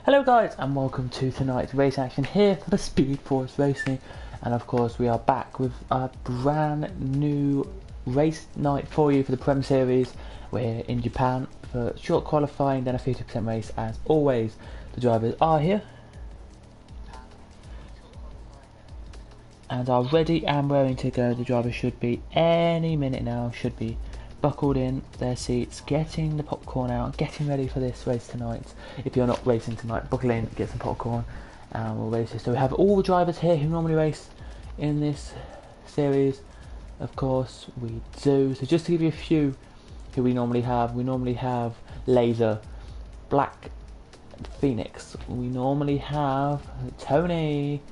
Hello guys and welcome to tonight's race action here for the Speed Force Racing, and of course we are back with a brand new race night for you for the Prem Series. We're in Japan for short qualifying, then a 50% race. As always, the drivers are here and are ready and raring to go. The drivers should be any minute now, should be buckled in their seats, getting the popcorn out, getting ready for this race tonight. If you're not racing tonight, buckle in, get some popcorn, and we'll race this. So we have all the drivers here who normally race in this series. Of course we do. So just to give you a few who we normally have Laser, Black Phoenix, we normally have Tony,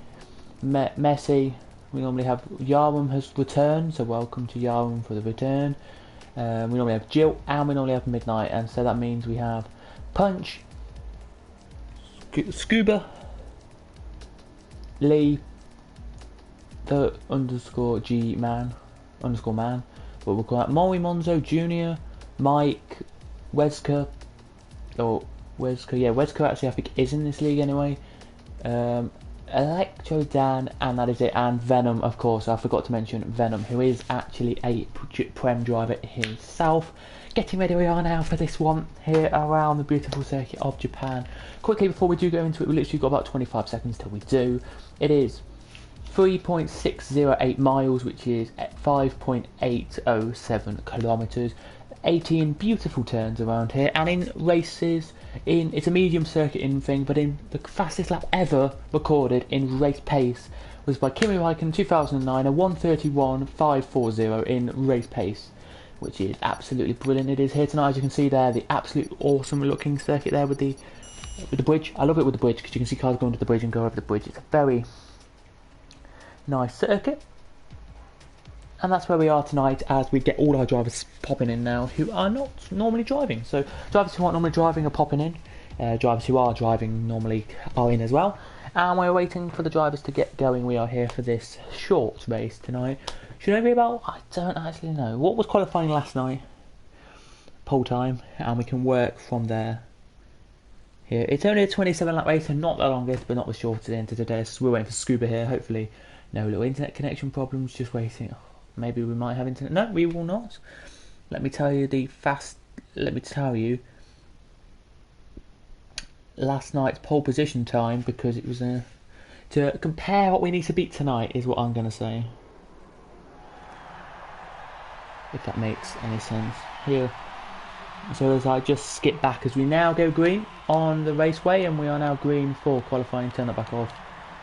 Messi, we normally have Yarum has returned, so welcome to Yarum for the return. We normally have Jill, and we normally have Midnight, and so that means we have Punch, Scuba, Lee, the underscore G man, underscore man, what we'll call that, Molly Monzo Jr., Mike, Wesker, Wesker actually I think is in this league anyway, Electro Dan, and that is it. And Venom, of course, I forgot to mention Venom, who is actually a Prem driver himself. Getting ready we are now for this one here around the beautiful circuit of Japan. Quickly before we do go into it, we literally got about 25 seconds till we do. It is 3.608 miles, which is 5.807 kilometers. 18 beautiful turns around here, and in races, it's a medium circuit in thing, but in the fastest lap ever recorded in race pace was by Kimi Räikkönen 2009, a 1:31.540 in race pace, which is absolutely brilliant. It is here tonight, as you can see there, the absolute awesome looking circuit there with the bridge. I love it with the bridge because you can see cars going to the bridge and go over the bridge. It's a very nice circuit. And that's where we are tonight, as we get all our drivers popping in now who are not normally driving. So drivers who aren't normally driving are popping in. Drivers who are driving normally are in as well. And we're waiting for the drivers to get going. We are here for this short race tonight. Should I be about, I don't actually know. What was qualifying last night? Pole time. And we can work from there. Here. It's only a 27 lap race, and not the longest, but not the shortest end of the day. So we're waiting for Scuba here. Hopefully no little internet connection problems. Just waiting. Maybe we might have internet. No, we will not. Let me tell you last night's pole position time, because it was to compare what we need to beat tonight is what I'm going to say. If that makes any sense. Here. So as I just skip back, as we now go green on the raceway, and we are now green for qualifying. Turn that back off.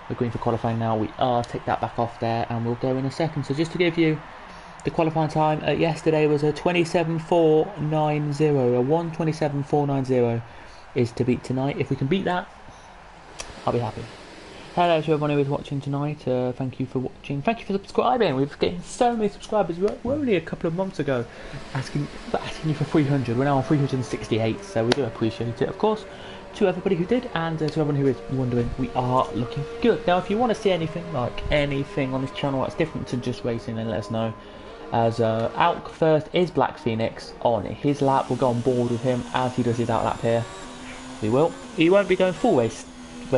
We're green for qualifying now. We are, take that back off there, and we'll go in a second. So just to give you the qualifying time, yesterday was a 27.490. A 1:27.490 is to beat tonight. If we can beat that, I'll be happy. Hello to everyone who is watching tonight. Thank you for watching. Thank you for subscribing. We've getting so many subscribers. We're only a couple of months ago asking you for 300. We're now on 368, so we do appreciate it, of course. To everybody who did, and to everyone who is wondering, we are looking good. Now, if you want to see anything on this channel that's different to just racing, then let us know. As out first is Black Phoenix on his lap. We'll go on board with him as he does his out lap here. We will. He won't be going full race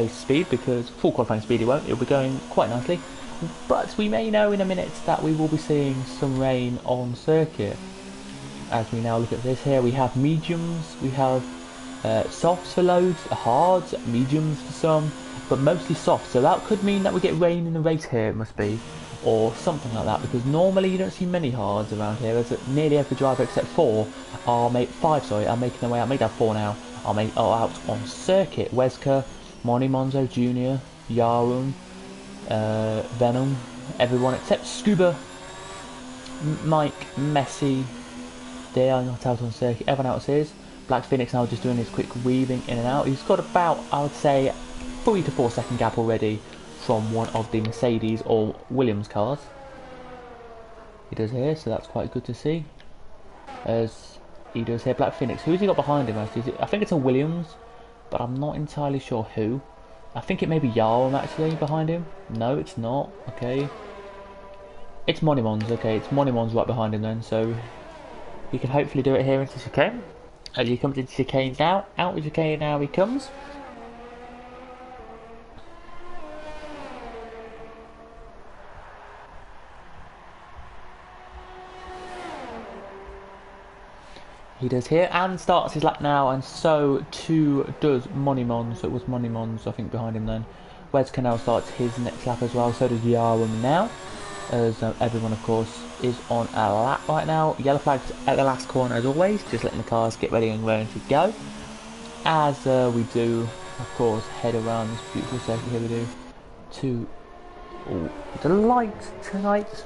speed, because full qualifying speed he won't. He'll be going quite nicely. But we may know in a minute that we will be seeing some rain on circuit. As we now look at this here, we have mediums, we have softs for loads, hards, mediums for some, but mostly soft. So that could mean that we get rain in the race here, it must be, or something like that, because normally you don't see many hards around here, as nearly every driver except five are making their way out. Make that four now. Are out on circuit. Wesker, Moni Monzo Jr., Yarun, Venom, everyone except Scuba, Mike, Messi. They are not out on circuit. Everyone else is. Black Phoenix now just doing his quick weaving in and out. He's got about, I would say, 3 to 4 second gap already from one of the Mercedes or Williams cars. He does here, so that's quite good to see. As he does here, Black Phoenix. Who's he got behind him? I think it's a Williams, but I'm not entirely sure who. I think it may be Yarm actually behind him. No, it's not. Okay. It's Monimons. Okay, it's Monimons right behind him then, so he can hopefully do it here into chicane. As he comes into chicane now, out of chicane now he comes. He does here and starts his lap now, and so too does Monimon. So it was Monimons, I think, behind him then. Wes Canal starts his next lap as well, so does Yarum now. As everyone, of course, is on a lap right now. Yellow flags at the last corner as always, just letting the cars get ready and ready to go. As we do, of course, head around this beautiful circuit here we do to the lights tonight.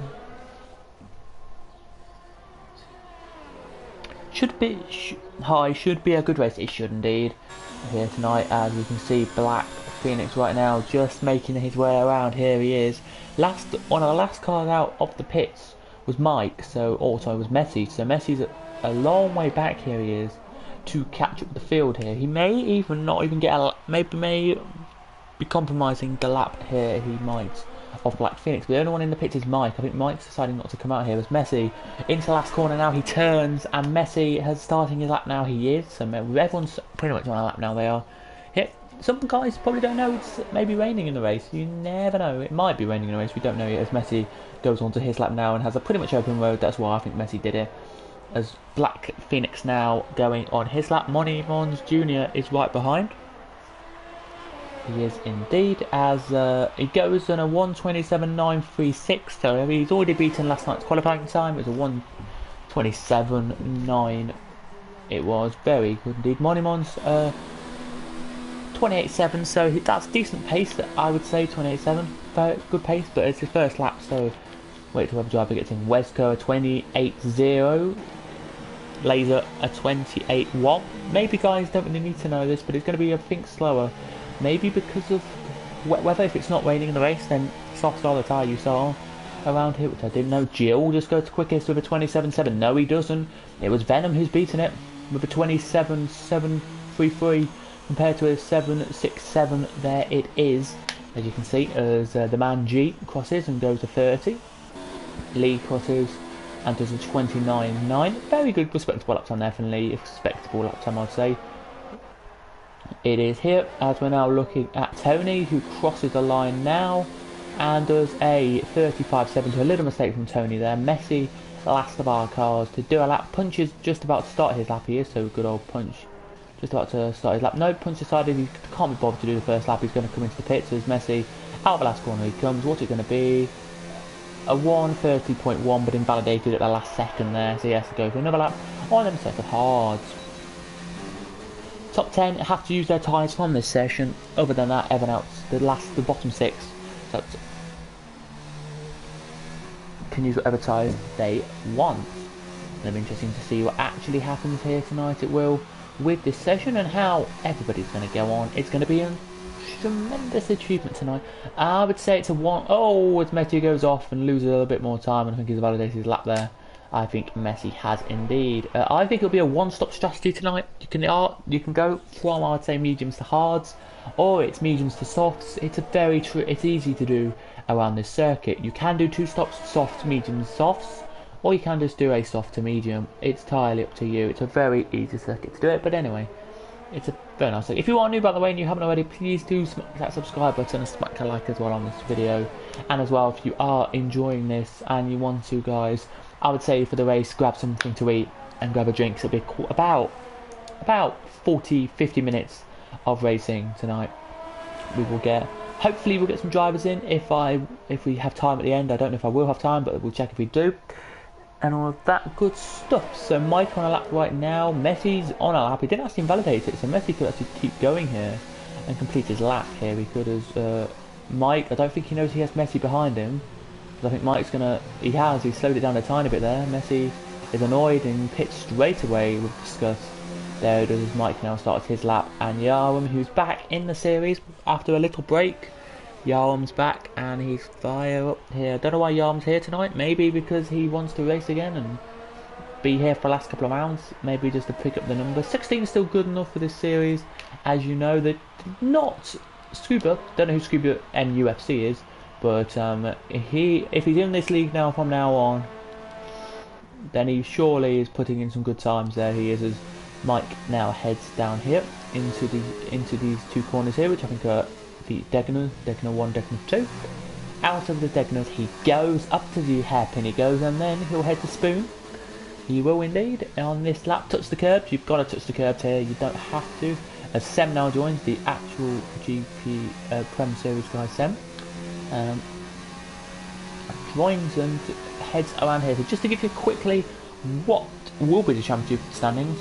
Should be a good race. It should indeed here tonight, as we can see Black Phoenix right now just making his way around. Here he is. One of the last cars out of the pits was Mike, so also was Messi. So Messi's a long way back. Here he is to catch up the field here. He may even not even get a may be compromising the lap here. He might of Black Phoenix, but the only one in the pits is Mike. I think Mike's deciding not to come out here. There's Messi into the last corner now. He turns, and Messi has starting his lap now. He is, so everyone's pretty much on a lap now. They are. Yeah, some guys probably don't know it's maybe raining in the race. You never know. It might be raining in the race. We don't know yet. As Messi goes on to his lap now and has a pretty much open road. That's why I think Messi did it. As Black Phoenix now going on his lap. Monimons Jr. is right behind. He is indeed, as he goes on a 1:27.936, so he's already beaten last night's qualifying time. It was a 1:27.9. It was very good indeed. Monimons 28.7, so that's decent pace. I would say 28.7, very good pace, but it's his first lap, so wait till other driver gets in. Wesco a 28.0. Laser a 28.1. Maybe guys don't really need to know this, but it's going to be, I think, slower. Maybe because of weather. If it's not raining in the race, then soft style the tyre you saw around here, which I didn't know. Jill just goes to quickest with a 27.7. No, he doesn't. It was Venom who's beaten it with a 27.733 compared to a 7.67. There it is, as you can see, as the man G crosses and goes to 30. Lee crosses and does a 29.9. Very good, respectable lap time there for Lee. Respectable lap time, I'd say. It is here, as we're now looking at Tony, who crosses the line now and does a 35.7. So a little mistake from Tony there. Messi, last of our cars to do a lap. Punch is just about to start his lap here, so good old Punch just about to start his lap. No, Punch decided he can't be bothered to do the first lap. He's going to come into the pits. As Messi out of the last corner he comes. What's it going to be? A 1:30.1, but invalidated at the last second there, so he has to go for another lap on them set of hards. Top 10 have to use their tyres from this session. Other than that, everyone else, the bottom 6, so can use whatever tyres they want. It'll be interesting to see what actually happens here tonight. It will, with this session and how everybody's going to go on. It's going to be a tremendous achievement tonight. I would say it's a 1. Oh, as Messi goes off and loses a little bit more time, and I think he's validated his lap there. I think Messi has indeed. I think it'll be a one-stop strategy tonight. You can go from, I'd say, mediums to hards, or it's mediums to softs. It's it's easy to do around this circuit. You can do 2 stops, soft, mediums, softs, or you can just do a soft to medium. It's entirely up to you. It's a very easy circuit to do it. But anyway, it's a very nice circuit. If you are new, by the way, and you haven't already, please do smack that subscribe button and smack a like as well on this video. And as well, if you are enjoying this and you want to, guys, I would say for the race, grab something to eat and grab a drink. So it'll be about 40-50 minutes of racing tonight. We will get, hopefully we'll get some drivers in if we have time at the end. I don't know if I will have time, but we'll check if we do. And all of that good stuff. So Mike on a lap right now. Messi's on a lap. He didn't actually invalidate it, so Messi could actually keep going here and complete his lap here. He could as Mike, I don't think he knows he has Messi behind him. I think Mike's gonna, he slowed it down a tiny bit there. Messi is annoyed and pits straight away. We've discussed. There does Mike now starts his lap, and Yarum, who's back in the series after a little break. Yarum's back and he's fire up here. I don't know why Yarum's here tonight. Maybe because he wants to race again and be here for the last couple of rounds. Maybe just to pick up the number. 16 is still good enough for this series. As you know, that not Scuba. Don't know who Scuba NUFC is. But if he's in this league now from now on, then he surely is putting in some good times there. He is, as Mike now heads down here into these 2 corners here, which I think are the Degner 1, Degner 2. Out of the Degners he goes, up to the hairpin he goes, and then he'll head to Spoon. You will indeed. On this lap, touch the curbs. You've got to touch the curbs here. You don't have to. As Sem now joins the actual GP Prem Series guy, Sem. Joins and heads around here. So just to give you quickly what will be the championship standings.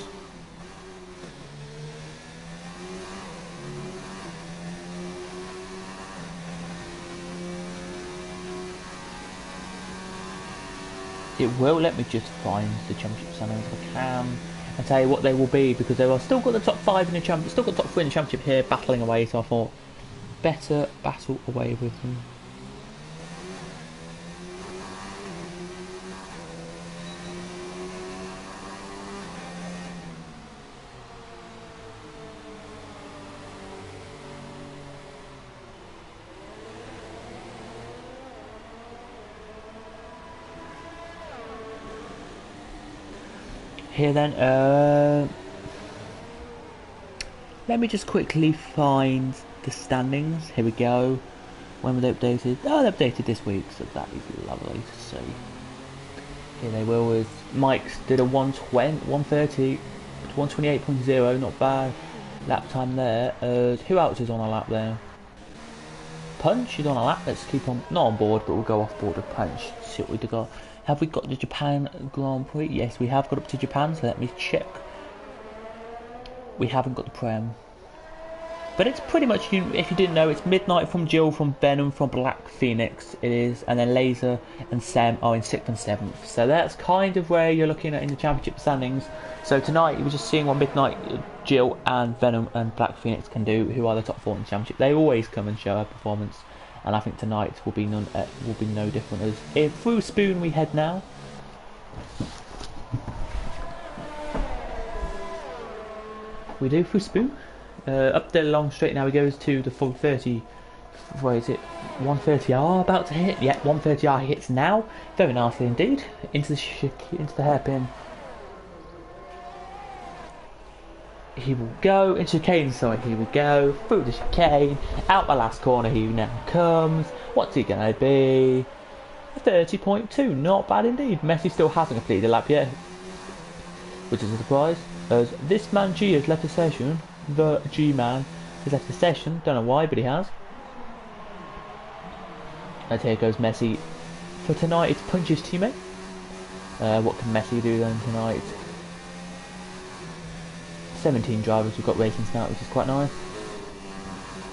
It will let me just find the championship standings if I can and tell you what they will be, because they are still got the top 5 in the championship, still got top 3 in the championship here battling away, so I thought better battle away with them. Here then, let me just quickly find the standings. Here we go. When were they updated? Oh, they updated this week, so that is lovely to see. Here they will with Mike's did a 130 to 128.0, not bad lap time there. Who else is on a lap there? Punch is on a lap. Let's keep on, not on board, but we'll go off board with Punch. See what we got. Have we got the Japan Grand Prix? Yes, we have got up to Japan, so let me check. We haven't got the Prem. But it's pretty much, if you didn't know, it's Midnight from Jill, from Venom, from Black Phoenix, it is, and then Laser and Sam are in 6th and 7th. So that's kind of where you're looking at in the championship standings. So tonight, we're just seeing what Midnight, Jill, and Venom and Black Phoenix can do, who are the top 4 in the championship. They always come and show a performance. And I think tonight will be no different. As if through Spoon we head now. We do through Spoon. Up the long straight now he goes to the full 30. Where is it? 130R about to hit. Yeah, 130R hits now. Very nicely indeed. Into the hairpin. He will go into chicane, sorry, he will go through the chicane, out the last corner he now comes. What's he gonna be? 30.2, not bad indeed. Messi still hasn't completed the lap yet, which is a surprise, as this man G has left the session. The G-man has left the session, don't know why, but he has. And here goes Messi. For tonight, it's Punch's teammate. What can Messi do then tonight? 17 drivers we've got racing tonight, which is quite nice.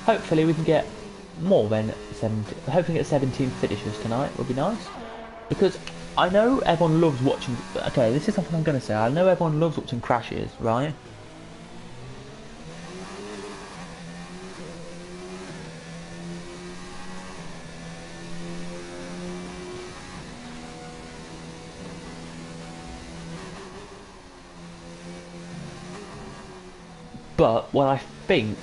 Hopefully we can get more than 17. Hopefully get 17 finishers tonight would be nice, because I know everyone loves watching. Okay, this is something I'm going to say. I know everyone loves watching crashes, right? But what I think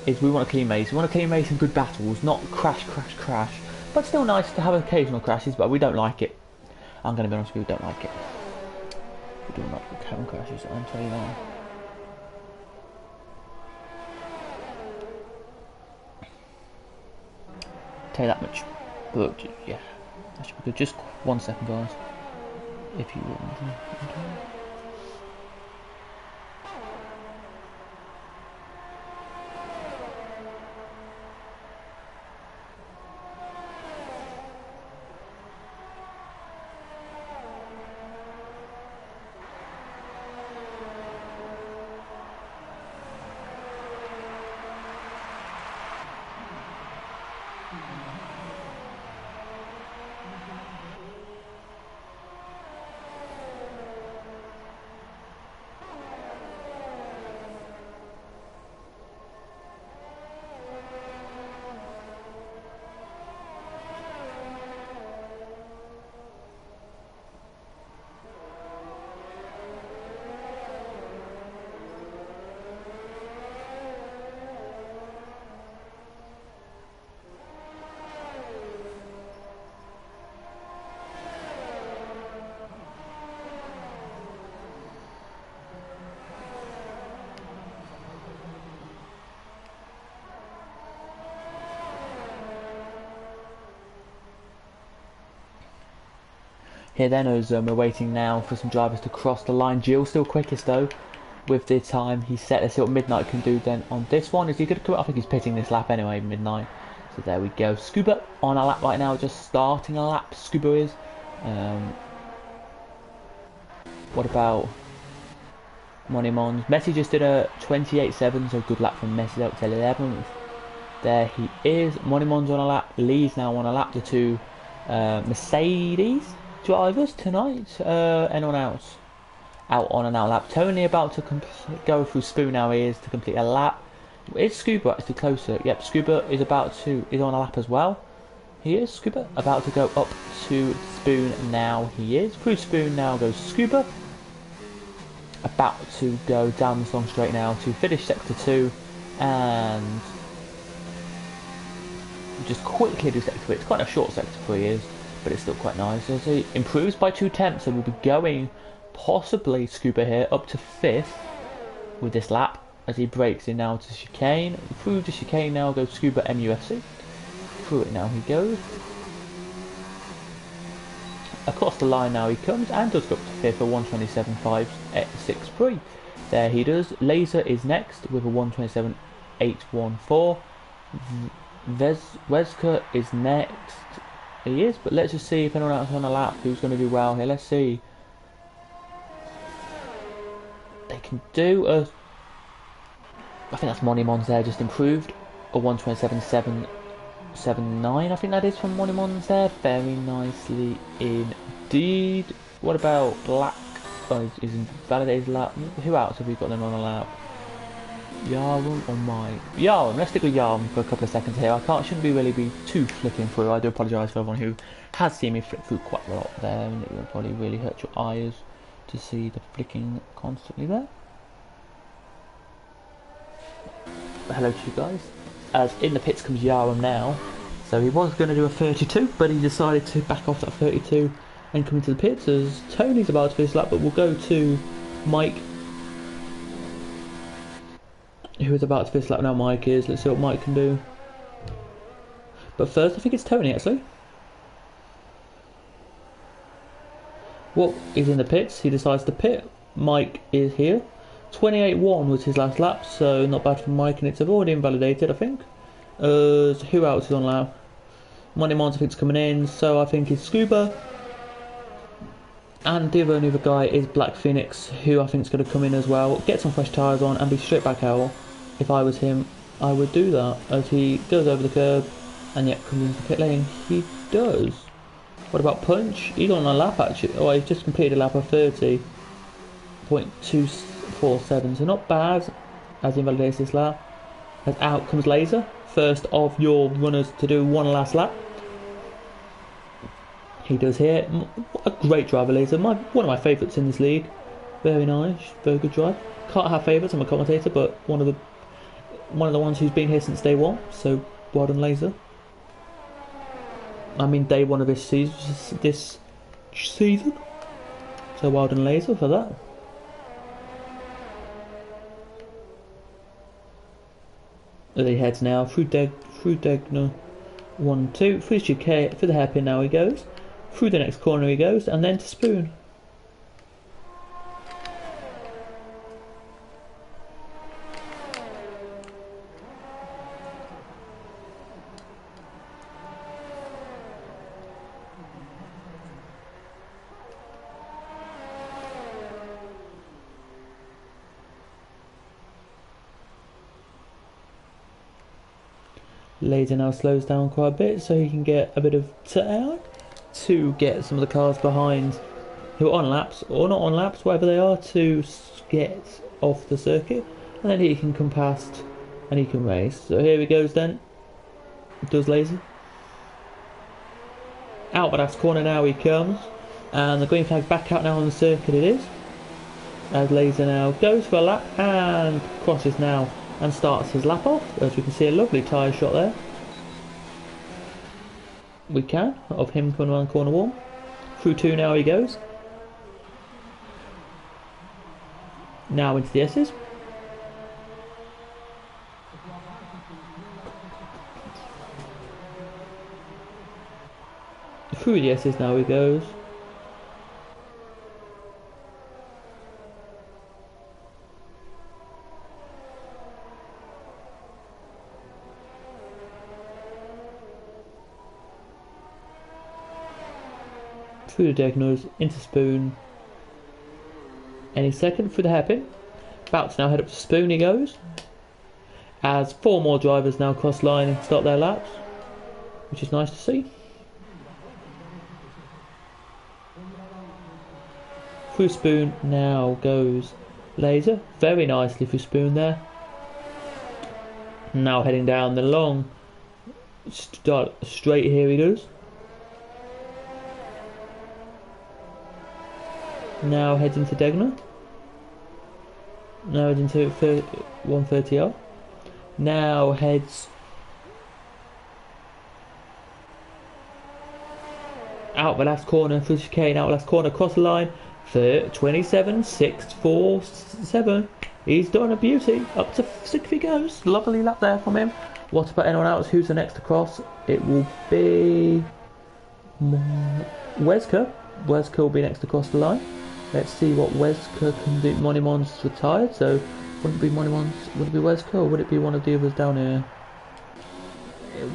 is we want a clean race. We want a clean race and good battles, not crash, crash, crash. But still nice to have occasional crashes, but we don't like it. I'm going to be honest with you, we don't like it. We do not like having crashes, I'm telling you that. Tell you that much. But yeah, that should be good. Just 1 second, guys. If you want. Here then, as we're waiting now for some drivers to cross the line. Gilles still quickest though, with the time he set. Let's see what Midnight can do then on this one. Is he going to come? I think he's pitting this lap anyway, Midnight. So there we go. Scuba on a lap right now, just starting a lap. Scuba is. What about Money Mons? Messi just did a 28.7, so good lap from Messi up to 11th. There he is. Money Mons on a lap. Lee's now on a lap. The two Mercedes drivers tonight. Anyone else out on an out lap? Tony about to go through Spoon now. He is to complete a lap. Is Scuba actually closer? Yep, Scuba is is on a lap as well. He is Scuba about to go up to Spoon now. He is through Spoon now. Goes Scuba about to go down this long straight now to finish sector 2 and just quickly do sector 3. It's quite a short sector 3 is, but it's still quite nice. So he improves by 2 tenths, so we'll be going possibly Scuba here up to 5th with this lap as he breaks in now to chicane. Through the chicane now goes Scuba MUFC. Through it now he goes. Across the line now he comes and does go up to 5th for 127.563. There he does. Laser is next with a 127.814. Weska is next. He is, but let's just see if anyone else on a lap who's going to do well here. Let's see. They can do a... I think that's Money Mons there, just improved. A 127.779, I think that is from Money Mons there. Very nicely indeed. What about Black? Oh, he's invalidated lap. Who else have we got them on a lap? Yarum or Mike? Yarum. Let's stick with Yarum for a couple of seconds here. Shouldn't really be too flicking through. I do apologise for everyone who has seen me flick through quite a lot there, and it will probably really hurt your eyes to see the flicking constantly there. Hello to you guys. As in the pits comes Yarum now. So he was going to do a 32, but he decided to back off that 32 and come into the pits as Tony's about to finish lap, but we'll go to Mike, who is about to finish lap now. Mike is. Let's see what Mike can do. But first, I think it's Tony actually. Well, he's in the pits. He decides to pit. Mike is here. 28.1 was his last lap, so not bad for Mike, and it's already invalidated, I think. Who else is on lap? Money Mons, I think, is coming in, so I think it's Scuba. And the only other guy is Black Phoenix, who I think is going to come in as well, get some fresh tyres on, and be straight back out. If I was him, I would do that, as he goes over the curb, and yet comes into the pit lane. He does. What about Punch? He's on a lap, actually. Oh, he's just completed a lap of 30.247, so not bad as he invalidates this lap. As out comes Laser, first of your runners to do one last lap. He does here. A great driver, Laser. One of my favourites in this league. Very nice, very good drive. Can't have favourites, I'm a commentator, but one of the ones who's been here since day one. So well done, Laser. I mean day one of this season. So well done, Laser, for that. There he heads now through Degner 1, 2, through the hairpin now he goes. Through the next corner he goes, and then to Spoon. Laser now slows down quite a bit so he can get a bit of turn to get some of the cars behind who are on laps or not on laps, whatever they are, to get off the circuit, and then he can come past and he can race. So here he goes then. Does Laser. Out of that corner now he comes, and the green flag back out now on the circuit it is. As Laser now goes for a lap and crosses now and starts his lap off. As we can see, a lovely tyre shot there. We can, of him coming around corner 1. Through 2 now he goes. Now into the S's. Through the S's now he goes. through the Degners, into Spoon. Any second through the hairpin. About to now head up to Spoon he goes. As 4 more drivers now cross line and start their laps, which is nice to see. Through Spoon now goes Laser, very nicely through Spoon there. Now heading down the long straight here he does. Now heads into Degner. Now heads into 130R. Now heads out the last corner for chicane, out the last corner, across the line. 27.647. He's done a beauty. Up to 6 he goes. Lovely lap there from him. What about anyone else? Who's the next to cross? It will be Wesker. Wesker will be next to cross the line. Let's see what Wesker can do. Monimon's retired, so wouldn't it be Monimon's? Would it be Wesker or would it be one of the others down here? It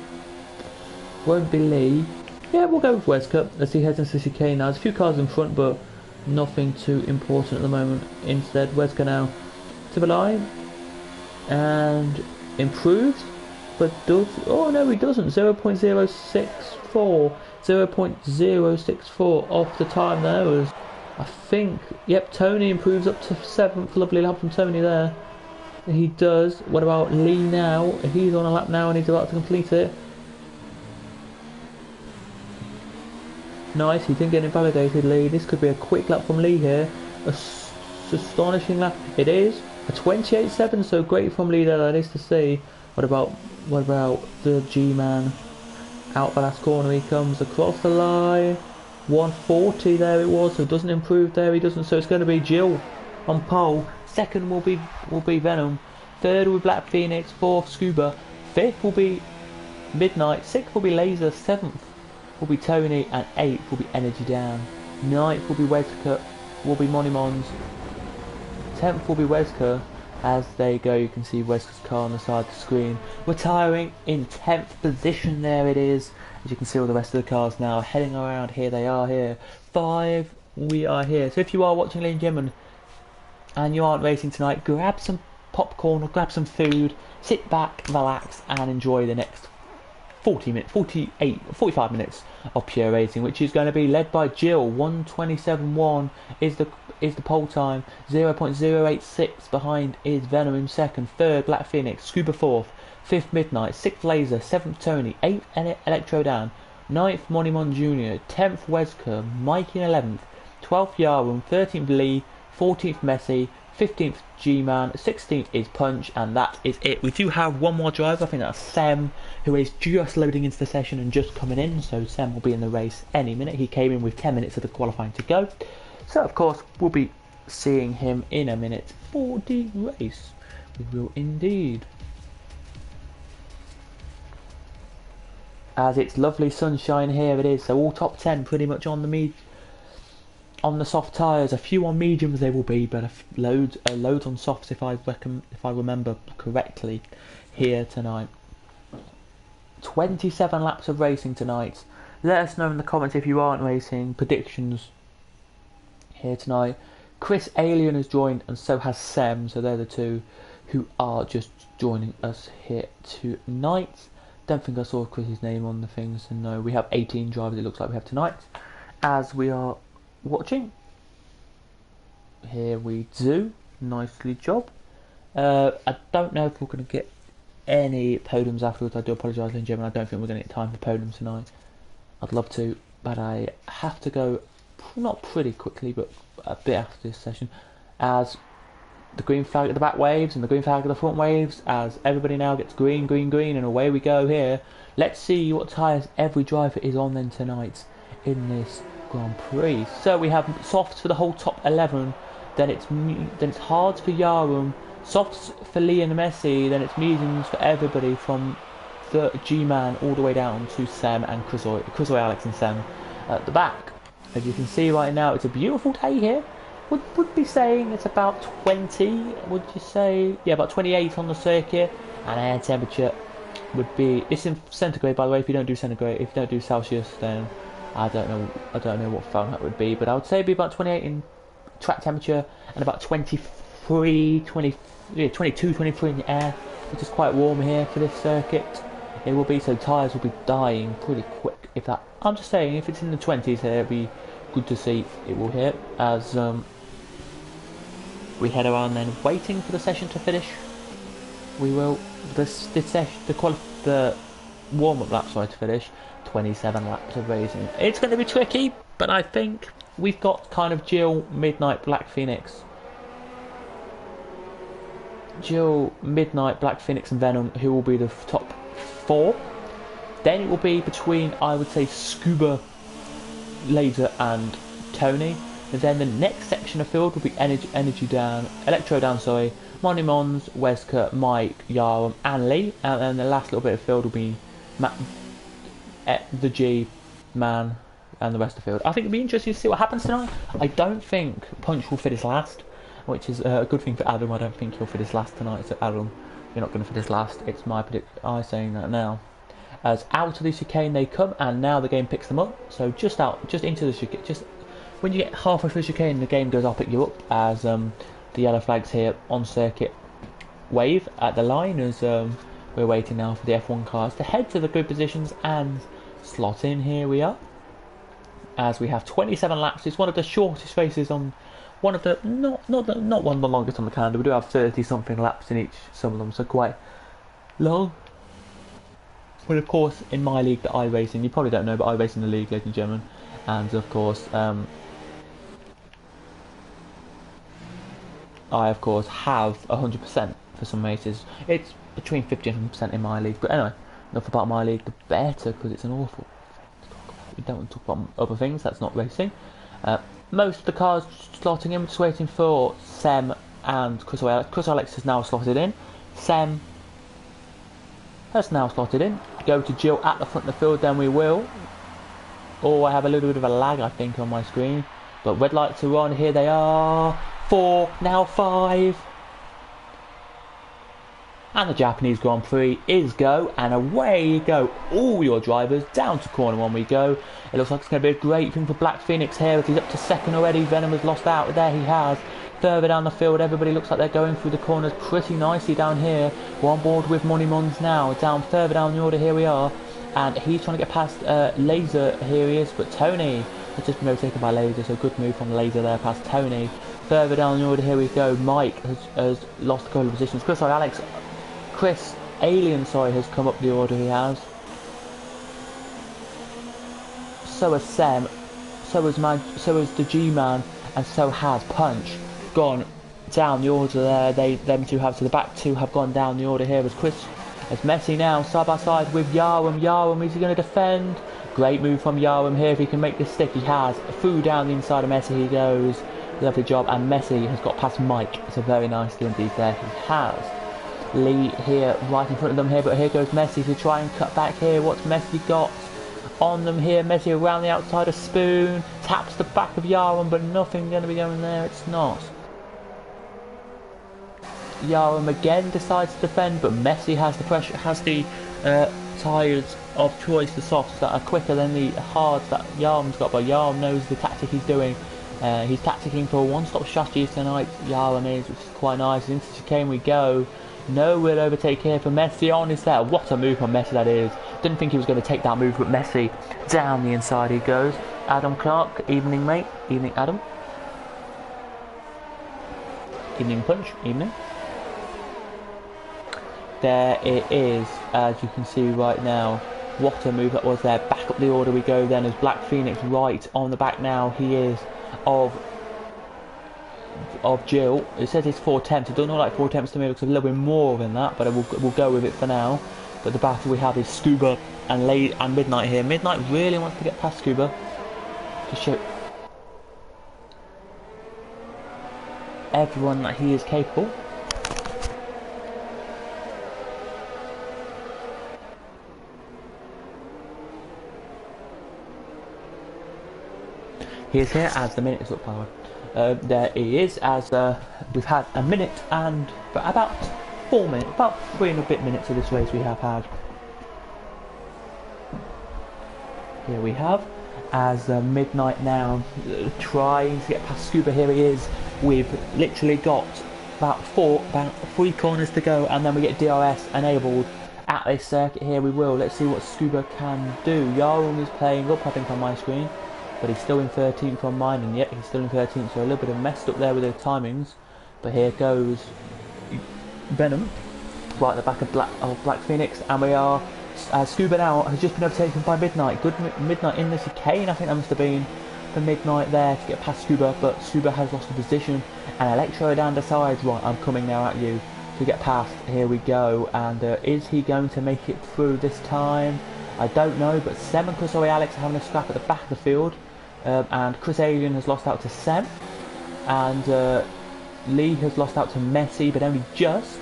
won't be Lee. Yeah, we'll go with Wesker. Let's see, heads into chicane now. There's a few cars in front, but nothing too important at the moment. Instead, Wesker now to the line and improves, but does. Oh no, he doesn't. 0.064. 0.064 off the time there was. I think, yep, Tony improves up to 7th. Lovely lap from Tony there. He does. What about Lee now? He's on a lap now and he's about to complete it. Nice, he didn't get invalidated, Lee. This could be a quick lap from Lee here. Astonishing lap. It is. A 28.7, so great from Lee there, that is to see. What about the G-Man? Out the last corner he comes across the line. 140 there it was, so it doesn't improve there, he doesn't, so it's going to be Jill on pole. Second will be Venom. Third will be Black Phoenix. Fourth Scuba. Fifth will be Midnight. Sixth will be Laser. Seventh will be Tony, and eighth will be Energy Down. Ninth will be Wesker, will be Monimons. 10th will be Wesker. As they go, you can see Wesker's car on the side of the screen, retiring in 10th position. There it is. As you can see, all the rest of the cars now heading around. Here they are here. 5, we are here. So if you are watching, ladies and gentlemen, and you aren't racing tonight, grab some popcorn or grab some food, sit back, relax, and enjoy the next 45 minutes of pure racing, which is going to be led by Jill. 1:27.1 is the pole time. 0.086 behind is Venom in second. Third Black Phoenix. Scuba fourth. Fifth Midnight. Sixth Laser. Seventh Tony. Eighth Electro Dan. Ninth Monimon Jr. 10th Wesker. Mikey in 11th. 12th Yarum. 13th Lee. 14th Messi. 15th G-Man, 16th is Punch, and that is it. We do have one more driver, I think that's Sam, who is just loading into the session and just coming in, so Sam will be in the race any minute. He came in with 10 minutes of the qualifying to go, so of course we'll be seeing him in a minute for the race. We will indeed. As it's lovely sunshine here it is, so all top 10 pretty much on the soft tyres. A few on mediums they will be, but loads on softs if I remember correctly here tonight. 27 laps of racing tonight. Let us know in the comments if you aren't racing. Predictions here tonight. Chris Alien has joined, and so has Sem, so they're the two who are just joining us here tonight. Don't think I saw Chris's name on the things, and no, we have 18 drivers it looks like we have tonight, as we are watching. Here we do. Nicely job. I don't know if we're going to get any podiums afterwards. I do apologise, ladies and gentlemen. I don't think we're going to get time for podiums tonight. I'd love to, but I have to go not pretty quickly, but a bit after this session, as the green flag at the back waves and the green flag at the front waves, as everybody now gets green, green, green, and away we go here. Let's see what tyres every driver is on then tonight in this Grand Prix. So we have softs for the whole top 11, then it's hards for Yarum, softs for Lee and Messi, then it's mediums for everybody from the G-Man all the way down to Sam and Chrysoy, Alex and Sam at the back. As you can see right now, it's a beautiful day here. Would be saying it's about 20, would you say? Yeah, about 28 on the circuit, and air temperature would be, it's in centigrade by the way. If you don't do centigrade, if you don't do Celsius, then I don't know what Fahrenheit would be, but I would say it'd be about 28 in track temperature and about 22, 23 in the air, which is quite warm here for this circuit. It will be, so tyres will be dying pretty quick. If that, I'm just saying, if it's in the 20s here, it'd be good to see it will hit as we head around then, waiting for the session to finish. We will the warm-up lap to finish. 27 laps of racing. It's going to be tricky, but I think we've got kind of Jill, Midnight, Black Phoenix. Jill, Midnight, Black Phoenix and Venom, who will be the top 4. Then it will be between, I would say, Scuba, Laser and Tony. And then the next section of field will be Electro Down, Monty Mons, Wesker, Mike, Yarum and Lee. And then the last little bit of field will be the G, Man and the rest of the field. I think it'll be interesting to see what happens tonight. I don't think Punch will finish last, which is a good thing for Adam. I don't think he'll finish last tonight. So Adam, you're not going to finish last. It's my I'm saying that now. As out of the chicane they come, and now the game picks them up. So just into the chicane, just when you get halfway through the chicane, the game goes, I'll pick you up. As the yellow flags here on circuit wave at the line as we're waiting now for the F1 cars to head to the grid positions and slot in. Here we are, as we have 27 laps. It's one of the shortest races on. One of the not one of the longest on the calendar. We do have 30 something laps in each, some of them, so quite long. But of course, in my league that I race in, you probably don't know, but I race in the league, ladies and gentlemen, and of course, I of course have 100% for some races. It's between 50 and 100% in my league. But anyway, enough about my league. The better, because it's an awful. We don't want to talk about other things. That's not racing. Most of the cars slotting in, just waiting for Sem and Chris Alex. Chris Alex is now slotted in. Sem has now slotted in. Go to Jill at the front of the field, then we will. Oh, I have a little bit of a lag, I think, on my screen. But red lights are on. Here they are. 4, now 5. And the Japanese Grand Prix is go, and away you go. All your drivers down to corner 1 we go. It looks like it's going to be a great thing for Black Phoenix here, as he's up to second already. Venom has lost out. There he has. Further down the field, everybody looks like they're going through the corners pretty nicely down here. We're on board with Money Mons now. Down further down the order, here we are. And he's trying to get past Laser. Here he is, but Tony has just been overtaken by Laser, so good move from Laser there past Tony. Further down the order, here we go. Mike has lost a couple of positions. Chris Alien has come up the order. He has. So has Sem. So has the G-Man, and so has Punch. Gone down the order there. Them two have, so the back two have gone down the order here. As Messi now side by side with Yarum. Yarum, is he going to defend? Great move from Yarum here. If he can make this stick, he has. Through down the inside of Messi he goes. Lovely job, and Messi has got past Mike. It's a very nice indeed there. He has. Lee here right in front of them here, but here goes Messi to try and cut back here. What's Messi got on them here? Messi around the outside of Spoon, taps the back of Yarum, but nothing going to be going there. It's not. Yarum again decides to defend, but Messi has the pressure, has the tyres of choice, the softs that are quicker than the hards that Yarum's got, but Yarum knows the tactic he's doing. He's tacticking for a one-stop strategy tonight, Yarum is, which is quite nice. Into the chicane we go. No real overtake here for Messi on his there. What a move from Messi that is. Didn't think he was going to take that move, but Messi down the inside he goes. Adam Clark, evening mate. Evening Adam. Evening Punch, evening. There it is, as you can see right now. What a move that was there. Back up the order we go then, as Black Phoenix right on the back now. He is of Jill. It says it's 4 attempts. It doesn't look like 4 attempts to me. It looks a little bit more than that, but we'll go with it for now. But the battle we have is Scuba and Midnight here. Midnight really wants to get past Scuba to show everyone that he is capable. He is here as the minute is up, by the way. There he is, as we've had a minute and about 4 minutes, about 3 and a bit minutes of this race we have had. Here we have, as Midnight now trying to get past Scuba. Here he is. We've literally got about 3 corners to go, and then we get DRS enabled at this circuit here. Let's see what Scuba can do. Yarum is playing up, I think, on my screen, but he's still in 13th on mine, and yet he's still in 13th, so a little bit of messed up there with the timings. But here goes Venom right at the back of Black Phoenix, and we are Scuba now has just been overtaken by Midnight. Good Midnight in the chicane. I think that must have been for Midnight there to get past Scuba, but Scuba has lost the position, and Electro down decides, right, I'm coming now at you to get past. Here we go, and is he going to make it through this time? I don't know, but Sem and Chris Alex are having a scrap at the back of the field, and Chris Alien has lost out to Sem, and Lee has lost out to Messi, but only just.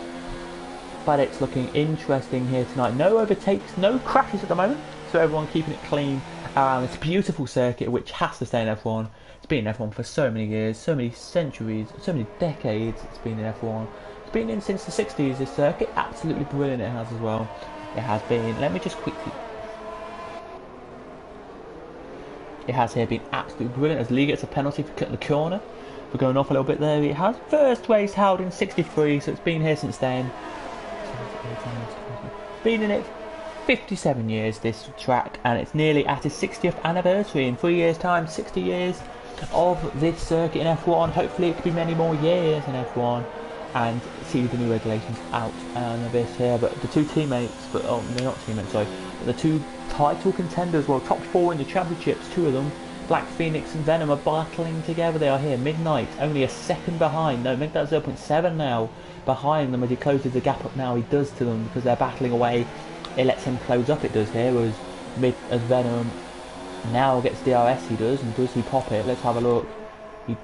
But it's looking interesting here tonight. No overtakes, no crashes at the moment, so everyone keeping it clean around this beautiful circuit, which has to stay in F1. It's been in F1 for so many years, so many centuries, so many decades. It's been in F1. It's been in since the 60s, this circuit. Absolutely brilliant it has as well. It has been. Let me just quickly. It has here been absolutely brilliant as Lee gets a penalty for cutting the corner. We're going off a little bit there. It has first race held in 63, so it's been here since then. Been in it 57 years, this track, and it's nearly at its 60th anniversary. In 3 years time, 60 years of this circuit in F1. Hopefully it could be many more years in F1 and see the new regulations out and a bit here. But the two teammates, they're not teammates, sorry, but the two title contenders, well, top 4 in the championships, 2 of them, Black Phoenix and Venom, are battling together. They are here. Midnight only a second behind. No, make that 0.7 now behind them as he closes the gap up now. He does to them because they're battling away. It lets him close up, it does here, as Venom now gets DRS, he does, and does he pop it? Let's have a look. He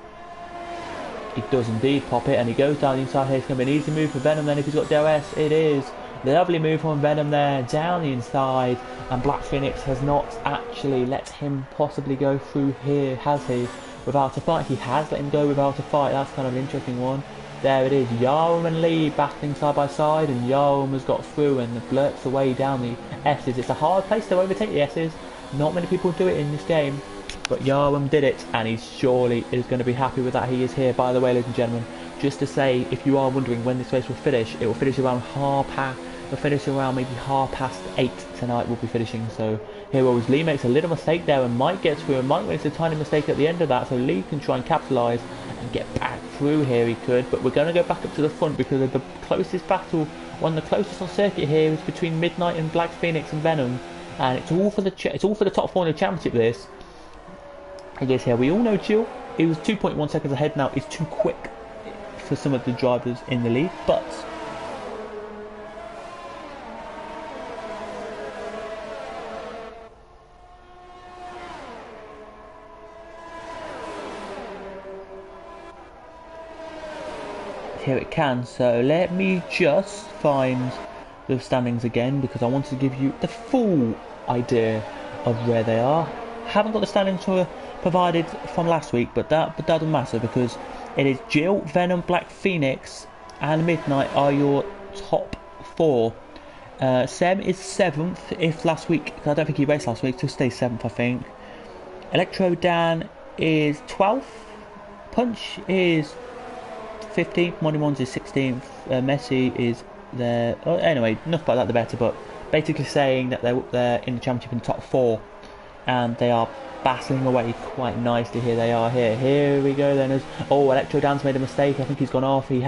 does indeed pop it, and he goes down the inside here. It's going to be an easy move for Venom then if he's got DRS. It is. Lovely move from Venom there, down the inside, and Black Phoenix has not actually let him possibly go through here, has he? Without a fight. He has let him go without a fight. That's kind of an interesting one. There it is, Yarum and Lee battling side by side, and Yarum has got through and blurts away down the S's. It's a hard place to overtake the S's. Not many people do it in this game, but Yarum did it, and he surely is going to be happy with that. He is here, by the way, ladies and gentlemen. Just to say, if you are wondering when this race will finish, it will finish around maybe 8:30 tonight. We'll be finishing. So here goes Lee, makes a little mistake there and might get through, and might make a tiny mistake at the end of that, so Lee can try and capitalise and get back through here. He could, but we're going to go back up to the front because of the closest battle, one of the closest on circuit here is between Midnight and Black Phoenix and Venom, and it's all for the top 4 in the championship. This it is here. We all know Jill. He was 2.1 seconds ahead now. It's too quick for some of the drivers in the league, but here it can. So let me just find the standings again because I wanted to give you the full idea of where they are. Haven't got the standings provided from last week, but that doesn't matter because it is Jill, Venom, Black Phoenix and Midnight are your top 4. Sem is 7th if last week, I don't think he raced last week, so stays 7th I think. Electro Dan is 12th, Punch is 15th, Money Mons is 16th, Messi is there. Oh, anyway, enough about that, the better, but basically saying that they're in the championship in the top 4 and they are battling away quite nicely. Here they are here we go then. Electro Dan's made a mistake. I think he's gone off. He's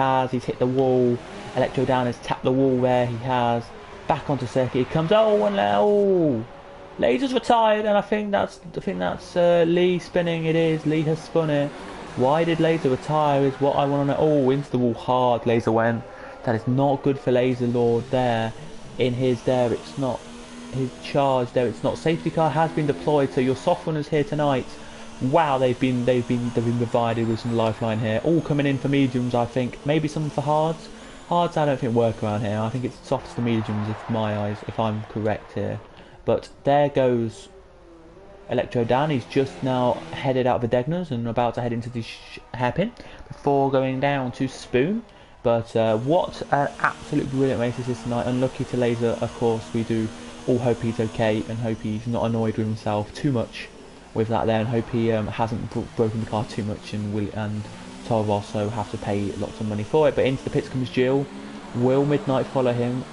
hit the wall. Electro Dan has tapped the wall there. He has back onto circuit. He comes Laser's retired, and I think that's Lee spinning. It is Lee has spun it. Why did Laser retire is what I want to know. Into the wall hard Laser went. That is not good for Laser Lord there. In his there, it's not his charge there. It's not. Safety car has been deployed, so your soft runners here tonight. Wow, they've been provided with some lifeline here. All coming in for mediums, I think. Maybe some for hards. Hards I don't think work around here. I think it's softs for mediums, if I'm correct here. But there goes Electro Dan. He's just now headed out of the Degners and about to head into the hairpin before going down to Spoon. But what an absolute brilliant race this is tonight. Unlucky to Laser, of course. We do all hope he's okay and hope he's not annoyed with himself too much with that there, and hope he hasn't broken the car too much, and Toro Rosso have to pay lots of money for it. But into the pits comes Jill. Will Midnight follow him?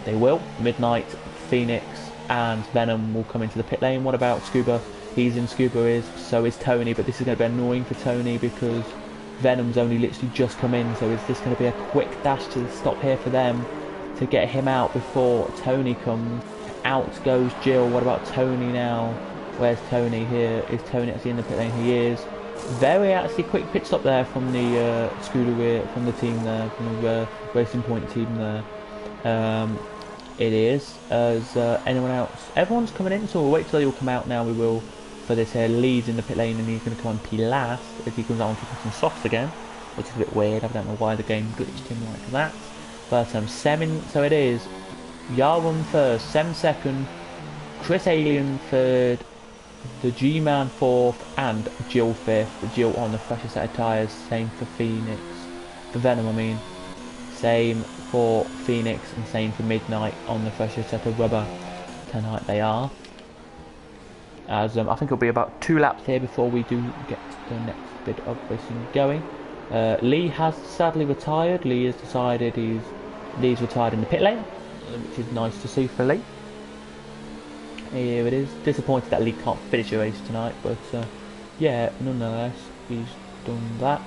They will. Midnight, Phoenix, and Venom will come into the pit lane. What about Scuba? He's in. Scuba is. So is Tony, but this is going to be annoying for Tony because Venom's only literally just come in. So is this going to be a quick dash to the stop here for them to get him out before Tony comes? Out goes Jill. What about Tony now? Where's Tony? Here is Tony actually in the pit lane. He is. Very actually quick pit stop there from the Scooter, from the team there, from the Racing Point team there. It is, as anyone else, everyone's coming in, so we'll wait till they all come out now. We will, for this here. Lee's in the pit lane and he's going to come on P last if he comes out onto some softs again, which is a bit weird. I don't know why the game glitched him like that. But so it is Yarwin first, Sem second, Chris Alien third, the G-Man fourth, and Jill fifth. Jill on the fresher set of tyres, same for Phoenix, for Venom I mean. Same for Phoenix and same for Midnight on the fresher set of rubber tonight they are. As I think it'll be about 2 laps here before we do get the next bit of racing going. Lee has sadly retired. Lee has decided Lee's retired in the pit lane, which is nice to see for Lee. Here it is. Disappointed that Lee can't finish a race tonight, but yeah, nonetheless, he's done that.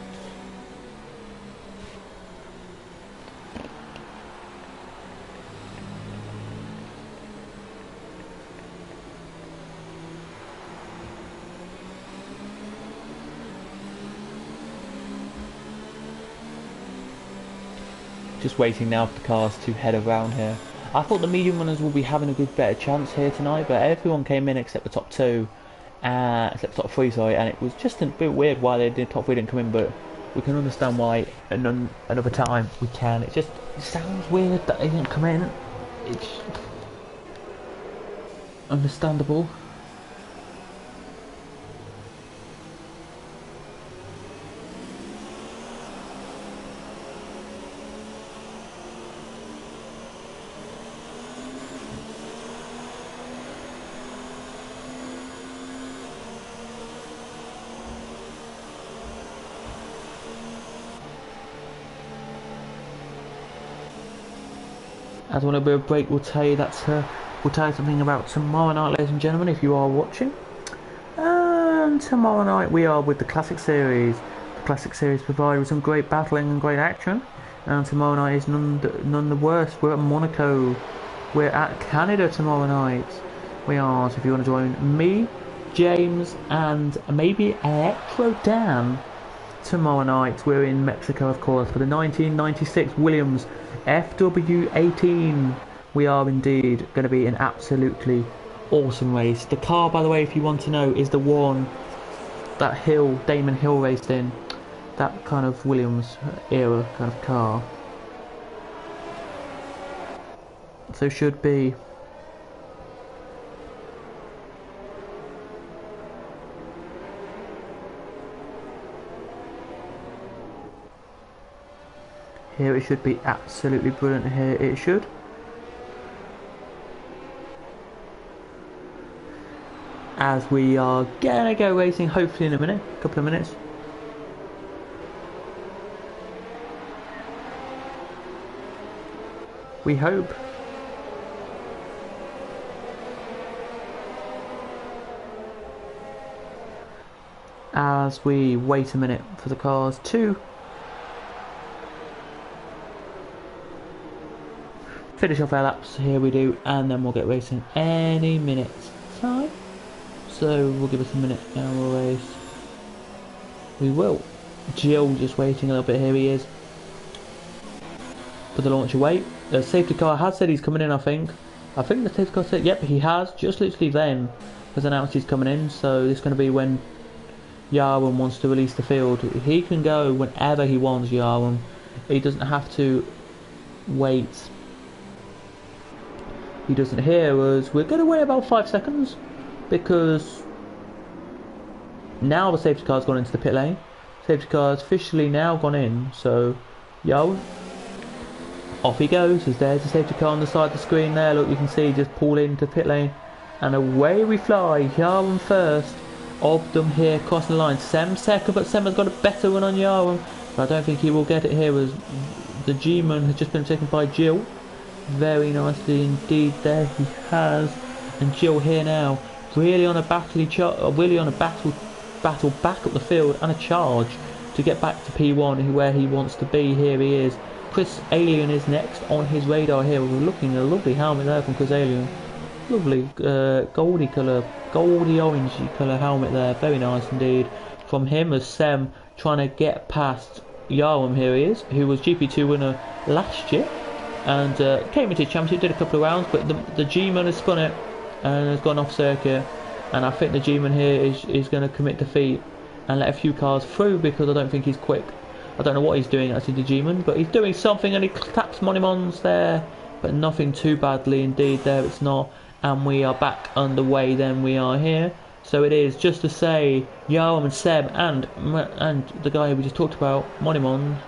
Just waiting now for the cars to head around here. I thought the medium runners will be having a better chance here tonight, but everyone came in except the top 2, except the top 3, sorry, and it was just a bit weird why the top 3 didn't come in, but we can understand why another time we can. It sounds weird that they didn't come in. It's understandable. As on a bit of break, we'll tell you something about tomorrow night, ladies and gentlemen, if you are watching. Tomorrow night we are with the Classic Series. The Classic Series provided with some great battling and great action. And tomorrow night is none the worse. We're at Monaco. We're at Canada tomorrow night. We are. So if you want to join me, James, and maybe Electro Dan tomorrow night, we're in Mexico, of course, for the 1996 Williams FW18. We are indeed going to be an absolutely awesome race. The car, by the way, if you want to know, is the one that Damon Hill raced in. That kind of Williams era kind of car. So should be. Here it should be absolutely brilliant. Here it should. As we are gonna go racing hopefully in a couple of minutes. We hope. As we wait a minute for the cars to finish off our laps, here we do, and then we'll get racing any minute time. So we'll give us a minute and we'll race. We will. Jill just waiting a little bit, here he is. For the launch away. The safety car has said he's coming in, I think. I think the safety car said, yep, he has. Just literally then has announced he's coming in. So this is going to be when Yarwin wants to release the field. He can go whenever he wants, Yarwin. He doesn't have to wait. He doesn't hear us. We're going to wait about 5 seconds. Because now the safety car's gone into the pit lane. Safety car's officially now gone in. So, off he goes. As there's the safety car on the side of the screen there. Look, you can see just pulled into pit lane. and away we fly. Yarum first of them here, crossing the line. Sem second, but Sem has got a better run on Yarum, but I don't think he will get it here as the G-Man has just been taken by Jill. Very nicely indeed there he has, and Jill here now, really on a battle, battle back up the field and a charge to get back to P1 where he wants to be. Here he is. Chris Alien is next on his radar here. We're looking at a lovely helmet there from Chris Alien. Lovely goldy orangey colour helmet there. Very nice indeed from him, as Sem trying to get past Yarum. Here he is, who was GP2 winner last year and came into the championship, did a couple of rounds, but the G-Man has spun it and has gone off circuit, and I think the G-Man here is going to commit defeat and let a few cars through, because I don't think he's quick. I don't know what he's doing actually, the G-Man, but he's doing something, and he taps Monimons there, but nothing too badly indeed there, it's not. And we are back underway then, we are here. So it is just to say, Yarum and Seb and the guy we just talked about, Monimon,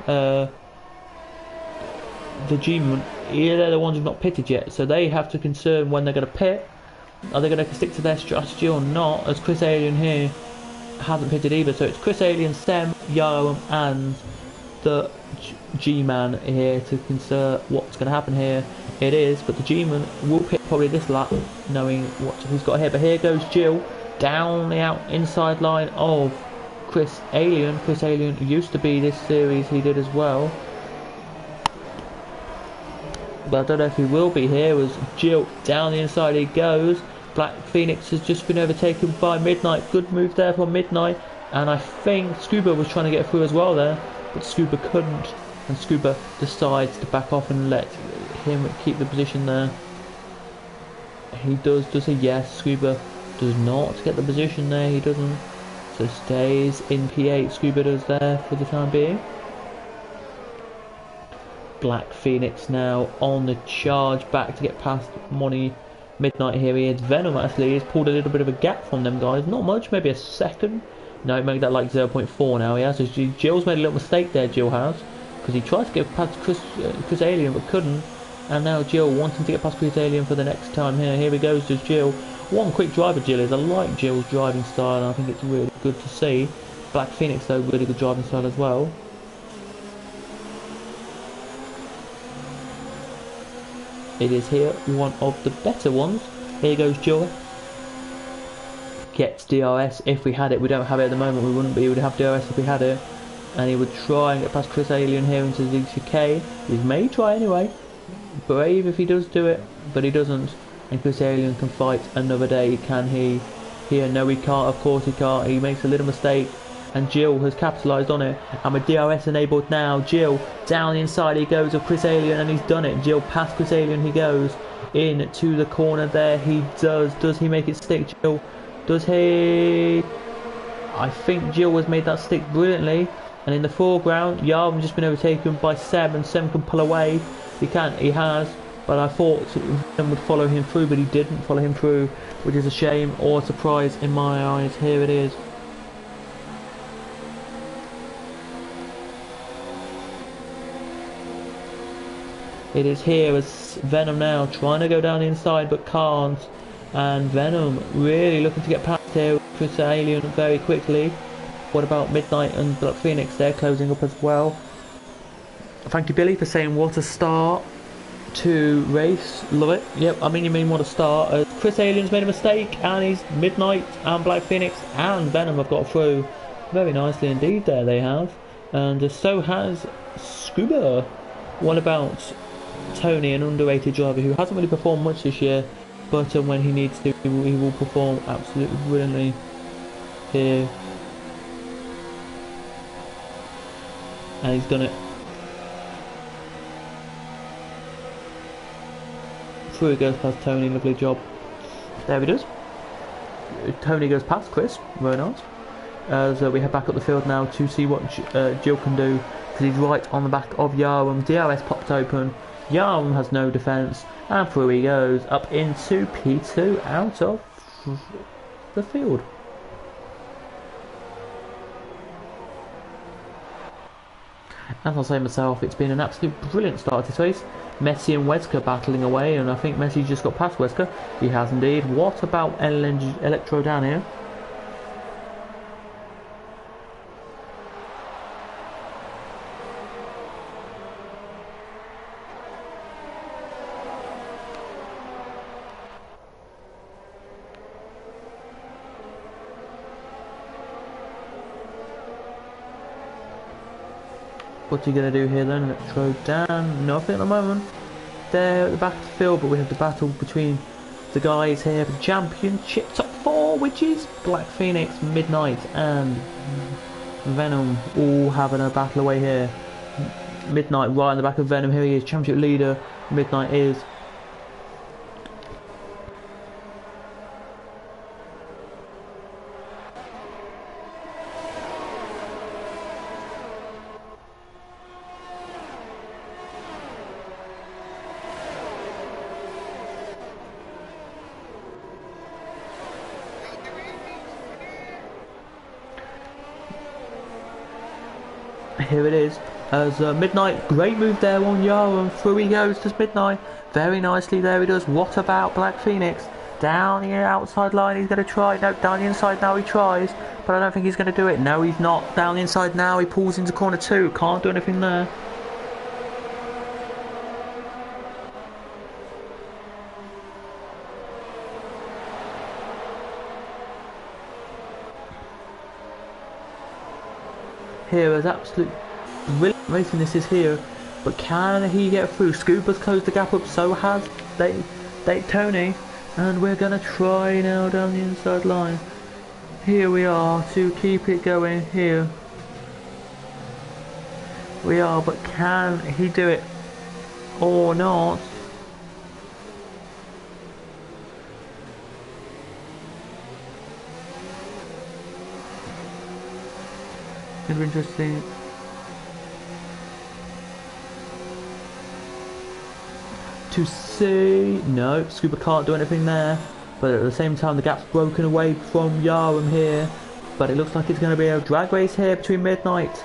the G-Man, they're the ones who've not pitted yet, so they have to concern when they're going to pit. Are they going to stick to their strategy or not, as Chris Alien here hasn't pitted either. So it's Chris Alien, Sem, Yarum and the G-Man here to concern what's going to happen here. It is, but the G-Man will pit probably this lap, knowing what he's got here. But here goes Jill down the inside line of Chris Alien. Chris Alien used to be this series, he did as well, but I don't know if he will be here, as Jill down the inside he goes. Black Phoenix has just been overtaken by Midnight. Good move there from Midnight, and I think Scuba was trying to get through as well there, but Scuba couldn't, and Scuba decides to back off and let him keep the position there. He does he? Yes, Scuba does not get the position there, he doesn't, so stays in P8, Scuba does there for the time being. Black Phoenix now on the charge back to get past Midnight. Here he is. Venom actually has pulled a little bit of a gap from them guys, not much, maybe a second. No, he made that like 0.4 now he has. So Jill's made a little mistake there, Jill has, because he tried to get past Chris Alien but couldn't, and now Jill wanting to get past Chris Alien for the next time here. Here he goes, does Jill. One quick driver Jill is. I like Jill's driving style, and I think it's really good to see. Black Phoenix though, really good driving style as well. It is here, one of the better ones. Here goes Jill. Gets DRS if we had it. We don't have it at the moment. We wouldn't be able to have DRS if we had it. And he would try and get past Chris Alien here into the chicane. He may try anyway. Brave if he does do it, but he doesn't. And Chris Alien can fight another day. Can he? Here, no he can't. Of course he can't. He makes a little mistake. And Jill has capitalised on it, and with DRS enabled now, Jill down the inside he goes of Chris Alien, and he's done it. Jill past Chris Alien he goes into the corner there. He does he make it stick, Jill? Does he? I think Jill has made that stick brilliantly. And in the foreground, Yarum just been overtaken by Sem, and Sem can pull away. He has, but I thought Sem would follow him through, but he didn't follow him through, which is a shame or a surprise in my eyes. Here it is. It is here as Venom now trying to go down the inside but can't, and Venom really looking to get past here with Chris Alien very quickly. What about Midnight and Black Phoenix? They're closing up as well. Thank you Billy for saying what a start to race, love it. Yep, I mean you mean what a start. Chris Alien's made a mistake, and he's Midnight and Black Phoenix and Venom have got through very nicely indeed there they have, and so has Scuba. What about Tony, an underrated driver who hasn't really performed much this year, but when he needs to, he will perform absolutely brilliantly here. And he's done it. Through it goes past Tony, lovely job. There he does. Tony goes past Chris, very nice. So we head back up the field now to see what Jill can do, because he's right on the back of Yarum. DRS popped open. Yarum has no defence, and through he goes up into P2 out of the field. As I say myself, it's been an absolute brilliant start to this race. Messi and Wesker battling away, and I think Messi just got past Wesker. He has indeed. What about Electro down here? What's he going to do here then? Electro down. Nothing at the moment. There at the back of the field, but we have the battle between the guys here for the championship top 4, which is Black Phoenix, Midnight and Venom all having a battle away here. Midnight right in the back of Venom. Here he is, championship leader. Midnight is. Here it is, as Midnight, great move there on Yarum, through he goes to Midnight, very nicely there he does. What about Black Phoenix? Down the outside line, he's going to try, no, down the inside now he tries, but I don't think he's going to do it. No, he's not, down the inside now, he pulls into corner 2, can't do anything there. Here is absolute brilliant racing this is here, but can he get through? Scuba's closed the gap up, so has Tony, and we're gonna try now down the inside line. Here we are to keep it going. Here we are, but can he do it or not? It's interesting. To see, no, Scuba can't do anything there, but at the same time the gap's broken away from Yarum here, but it looks like it's going to be a drag race here between Midnight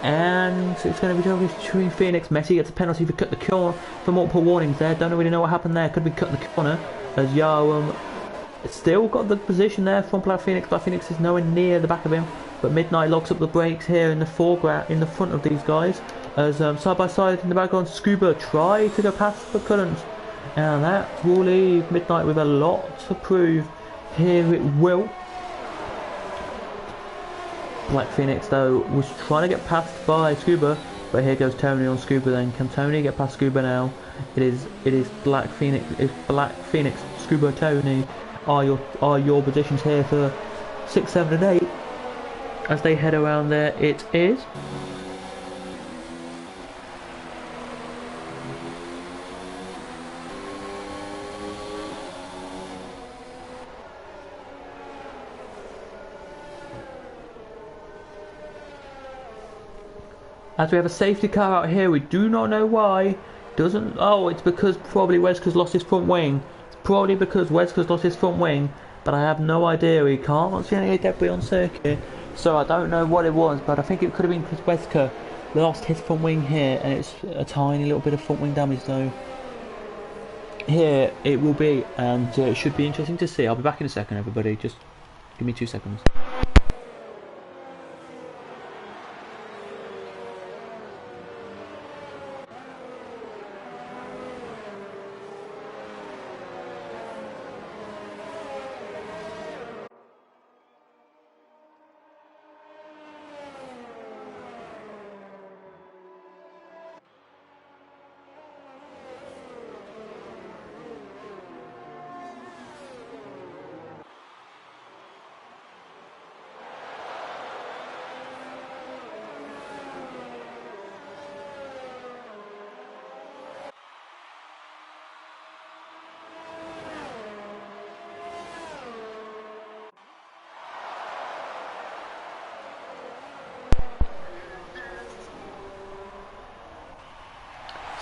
and it's going to be a drag race between Phoenix. Messi gets a penalty for cut the corner, for multiple warnings there. Don't really know what happened there. Could be cutting the corner as Yarum still got the position there from Black Phoenix. Black Phoenix is nowhere near the back of him, but Midnight locks up the brakes here in the foreground, in the front of these guys. As side by side in the background, Scuba tried to go past but couldn't, and that will leave Midnight with a lot to prove. Here it will. Black Phoenix though was trying to get past by Scuba, but here goes Tony on Scuba. Then can Tony get past Scuba now? It is Black Phoenix. It's Black Phoenix, Scuba, Tony are your positions here for 6, 7, and 8 as they head around there. It is. As we have a safety car out here, we do not know why. Doesn't, oh, it's because probably Wesker's lost his front wing. It's probably because Wesker's lost his front wing, but I have no idea. We can't see any debris on circuit, so I don't know what it was, but I think it could have been because Wesker lost his front wing here, and it's a tiny little bit of front wing damage though. Here it will be, and it should be interesting to see. I'll be back in a second, everybody. Just give me 2 seconds.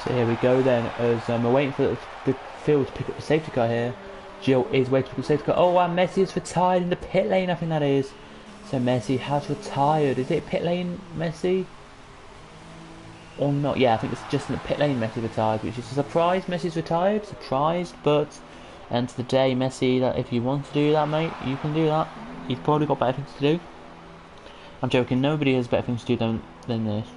So here we go then, as we're waiting for the field to pick up the safety car here. Jill is waiting for the safety car. Oh, and Messi is retired in the pit lane, I think that is. So Messi has retired. Is it pit lane, Messi? or not. Yeah, I think it's just in the pit lane Messi retired, which is a surprise. Messi's retired, surprised, but end of the day, Messi, that if you want to do that, mate, you can do that. You've probably got better things to do. I'm joking, nobody has better things to do than this.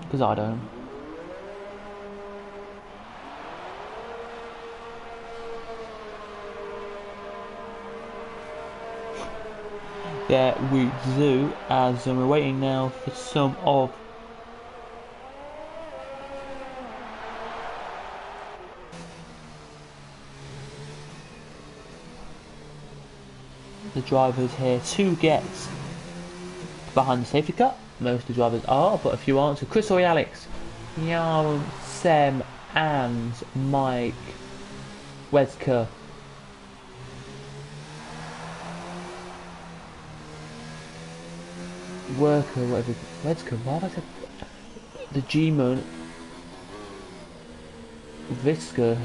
Because I don't. Yeah, we do, as we're waiting now for some of the drivers here to get behind the safety car. Most of the drivers are, but a few aren't. So Chris, Alex, Jarl, Sem, and Mike Wesker. Worker, whatever. Wesker, why have I said the G-Moon? Viska,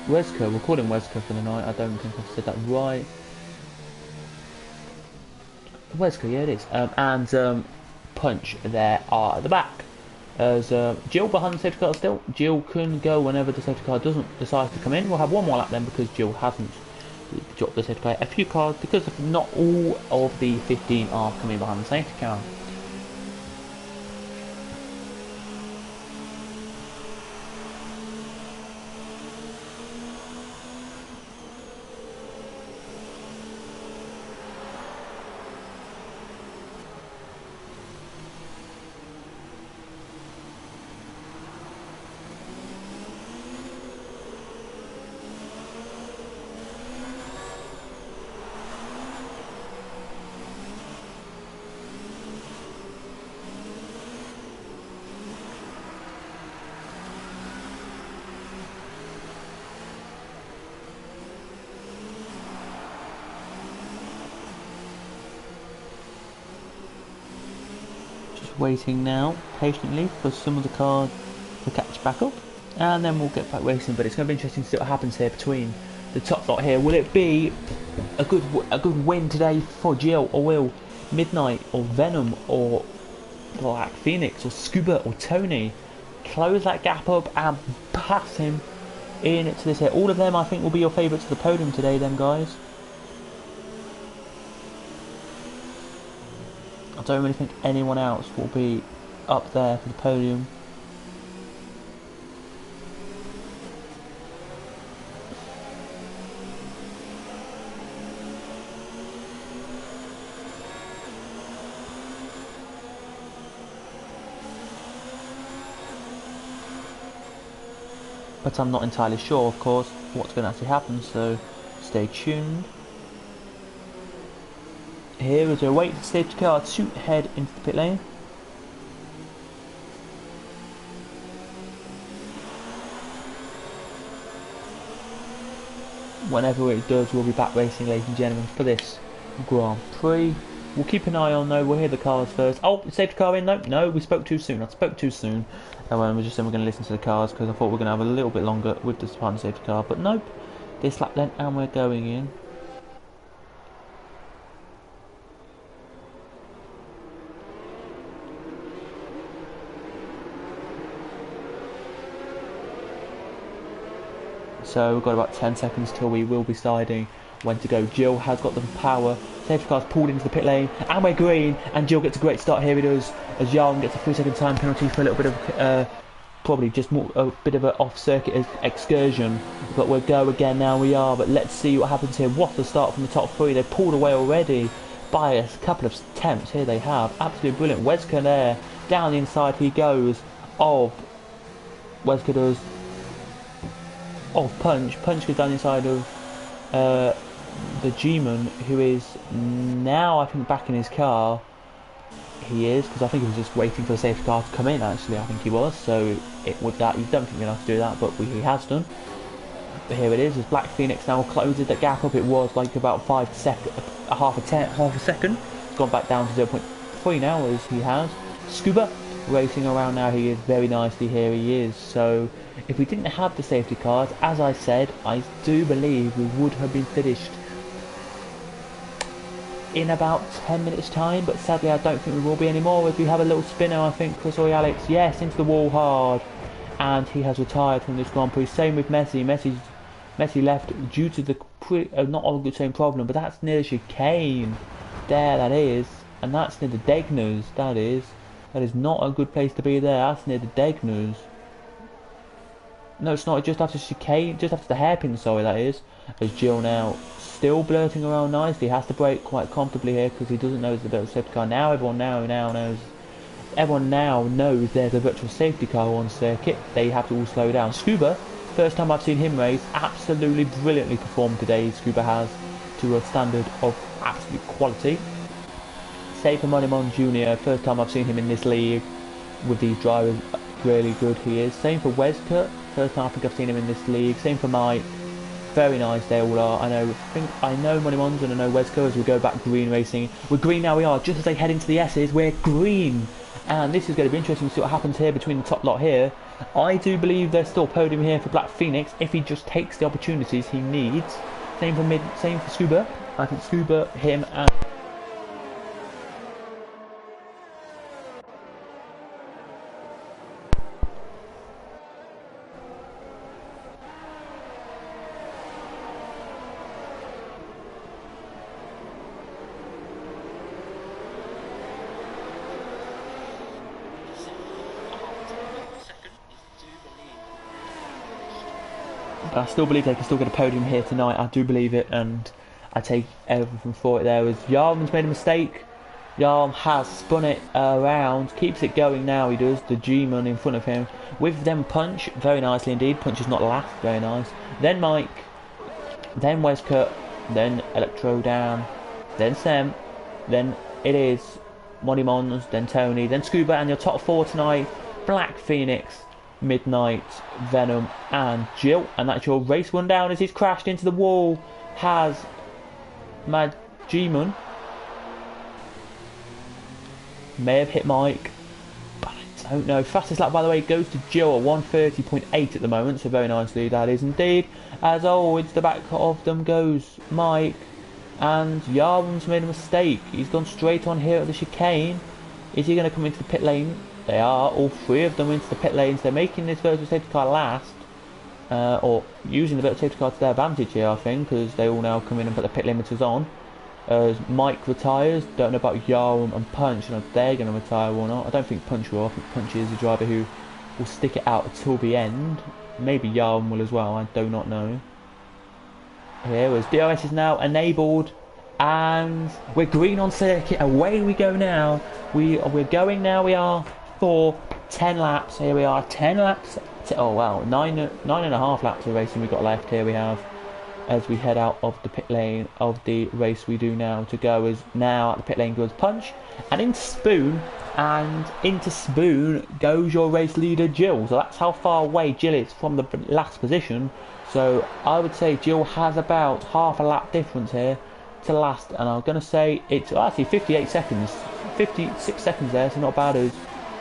Wesker, we'll call him Wesker for the night. I don't think I've said that right. Wesker, yeah it is. And Punch there are at the back. As Jill behind the safety car still. Jill can go whenever the safety car doesn't decide to come in. We'll have one more lap then because Jill hasn't dropped the safety car. A few cars because not all of the 15 are coming behind the safety car. Waiting now patiently for some of the cars to catch back up, and then we'll get back racing. But it's going to be interesting to see what happens here between the top lot here. Will it be a good win today for Jill, or will Midnight or Venom or Black Phoenix or Scuba or Tony close that gap up and pass him into this here? All of them I think will be your favourites to the podium today then, guys. I don't really think anyone else will be up there for the podium. But I'm not entirely sure, of course, what's going to actually happen, so stay tuned. Here is a wait for safety car to head into the pit lane. Whenever it does, we'll be back racing, ladies and gentlemen, for this Grand Prix. We'll keep an eye on though, we'll hear the cars first. Oh, safety car in? No, we spoke too soon. I spoke too soon. And we just said we're going to listen to the cars because I thought we were going to have a little bit longer with the Spartan safety car. But nope, this lap then, and we're going in. So we've got about 10 seconds till we will be deciding when to go. Jill has got the power. Safety car's pulled into the pit lane, and we're green. And Jill gets a great start. Here he does, as Jarl gets a 3-second time penalty for a little bit of probably just more a bit of an off-circuit excursion. But we'll go again now. We are. But let's see what happens here. What a start from the top three. They've pulled away already by a couple of attempts. Here they have. Absolutely brilliant. Wesker there, down the inside he goes. Wesker does. Punch goes down the inside of the G-Man, who is now I think back in his car. He is, because I think he was just waiting for the safety car to come in. Actually, I think he was. So it would that you don't think you're gonna have to do that, but he has done. But here it is, as Black Phoenix now closes that gap up. It was like about half a second. It's gone back down to 0.3 now, as he has. Scuba racing around now. He is very nicely. Here he is. So if we didn't have the safety cars, as I said, I do believe we would have been finished in about 10 minutes time, but sadly I don't think we will be anymore as we have a little spinner. I think Chris Alex, yes, into the wall hard, and he has retired from this Grand Prix. Same with Messi. Messi left due to the not all the same problem, but that's near the chicane. There, that is, and that's near the Degners. That is not a good place to be there. That's near the Degners. No, it's not. Just after chicane, just after the hairpin. Sorry, that is. As Gilles now still blurting around nicely, has to brake quite comfortably here because he doesn't know there's a virtual safety car. Now everyone knows. Everyone now knows there's a virtual safety car on circuit. They have to all slow down. Scuba, first time I've seen him race, absolutely brilliantly performed today. Scuba has to a standard of absolute quality. Save for Monimon Jr., first time I've seen him in this league with these drivers. Really good he is. Same for Wescott, first time I think I've seen him in this league. Same for Mike. Very nice they all are. I know Monimons and I know Wesco as we go back green racing. We're green now, we are. Just as they head into the S's, we're green. And this is going to be interesting to see what happens here between the top lot here. I do believe there's still podium here for Black Phoenix if he just takes the opportunities he needs. Same for Scuba. I think Scuba, him and I still believe they can still get a podium here tonight. I do believe it, and I take everything for it there. As Yarman's made a mistake. Yarm has spun it around, keeps it going now, he does. The G-Man in front of him. With them Punch, very nicely indeed. Punch is not last, very nice. Then Mike, then Wescott, then Electro Dan, then Sam, then it is Monimons, then Tony, then Scuba, and your top four tonight, Black Phoenix, Midnight, Venom and Jill, and that's your race rundown as he's crashed into the wall. Has Mad G-Man may have hit Mike, but I don't know. Fastest lap by the way goes to Jill at 1:30.8 at the moment, so very nicely that is indeed. As always, the back of them goes Mike, and Yarman's made a mistake. He's gone straight on here at the chicane. Is he going to come into the pit lane? They are, all three of them into the pit lanes. They're making this virtual safety car last, or using the virtual safety car to their advantage here, I think, because they all now come in and put the pit limiters on. As Mike retires, don't know about Yarm and Punch, and if they're going to retire or not. I don't think Punch will. I think Punch is a driver who will stick it out until the end. Maybe Yarm will as well, I do not know. Here as DRS is now enabled, and we're green on circuit. Away we go now. We're going now. We are for 10 laps. Here we are, 10 laps. Oh wow, nine and a half laps of racing we got left. Here we have, as we head out of the pit lane of the race we do now to go. As now at the pit lane goes Punch, and into Spoon goes your race leader Jill. So that's how far away Jill is from the last position. So I would say Jill has about half a lap difference here to last, and I'm going to say it's actually 58 seconds, 56 seconds there, so not bad. As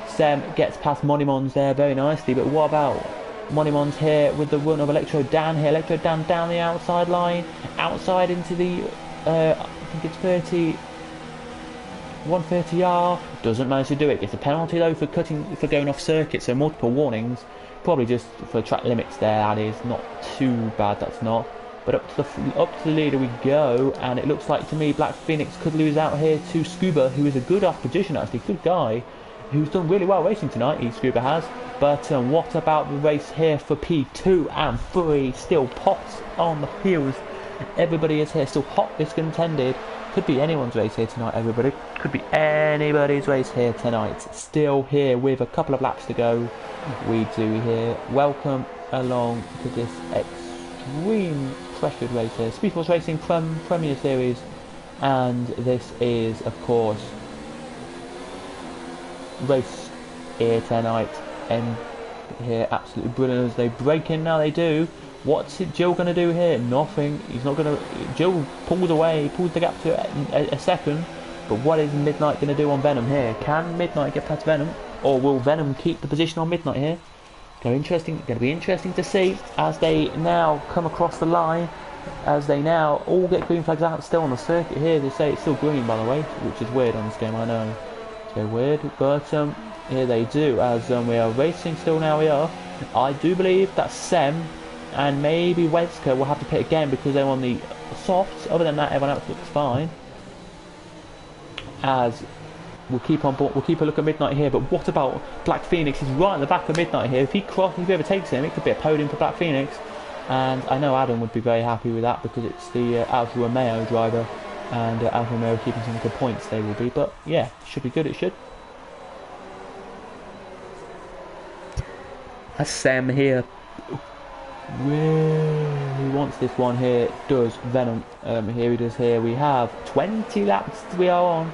Sem gets past Monimons there very nicely, but what about Monimons here with the run of Electro Dan here? Electro Dan down the outside line, outside into the, I think it's 130R, doesn't manage to do it. Gets a penalty though for going off circuit, so multiple warnings, probably just for track limits there. That is not too bad, that's not. But up to the leader we go, and it looks like to me Black Phoenix could lose out here to Scuba, who is a good opposition actually, good guy, who's done really well racing tonight. Scuba has. But what about the race here for P2 and 3? Still pots on the heels. Everybody is here, still hotly contended. Could be anyone's race here tonight, everybody. Could be anybody's race here tonight. Still here with a couple of laps to go. We do here. Welcome along to this extreme pressured race here. Speedforce Racing from Premier Series. And this is, of course, race here tonight. And here, absolutely brilliant as they break in now. They do. What's Jill going to do here? Nothing. He's not going to. Jill pulls away, pulls the gap to a second. But what is Midnight going to do on Venom here? Can Midnight get past Venom, or will Venom keep the position on Midnight here? Going to be interesting to see as they now come across the line. as they now all get green flags out still on the circuit here. They say it's still green, by the way, which is weird on this game, I know. So weird, but here they do, as we are racing still now. We are. I do believe that Sem and maybe Wesker will have to pit again because they're on the softs. Other than that, everyone else looks fine. As we'll keep on board, we'll keep a look at Midnight here. But what about Black Phoenix? He's right in the back of Midnight here. If he ever takes him, it could be a podium for Black Phoenix. And I know Adam would be very happy with that because it's the Alfa Romeo driver, and Alfa Romeo keeping some good points. They will be, but yeah, should be good. It should. That's Sam here. Really wants this one here. Does Venom? Here he does. Here we have 20 laps. We are on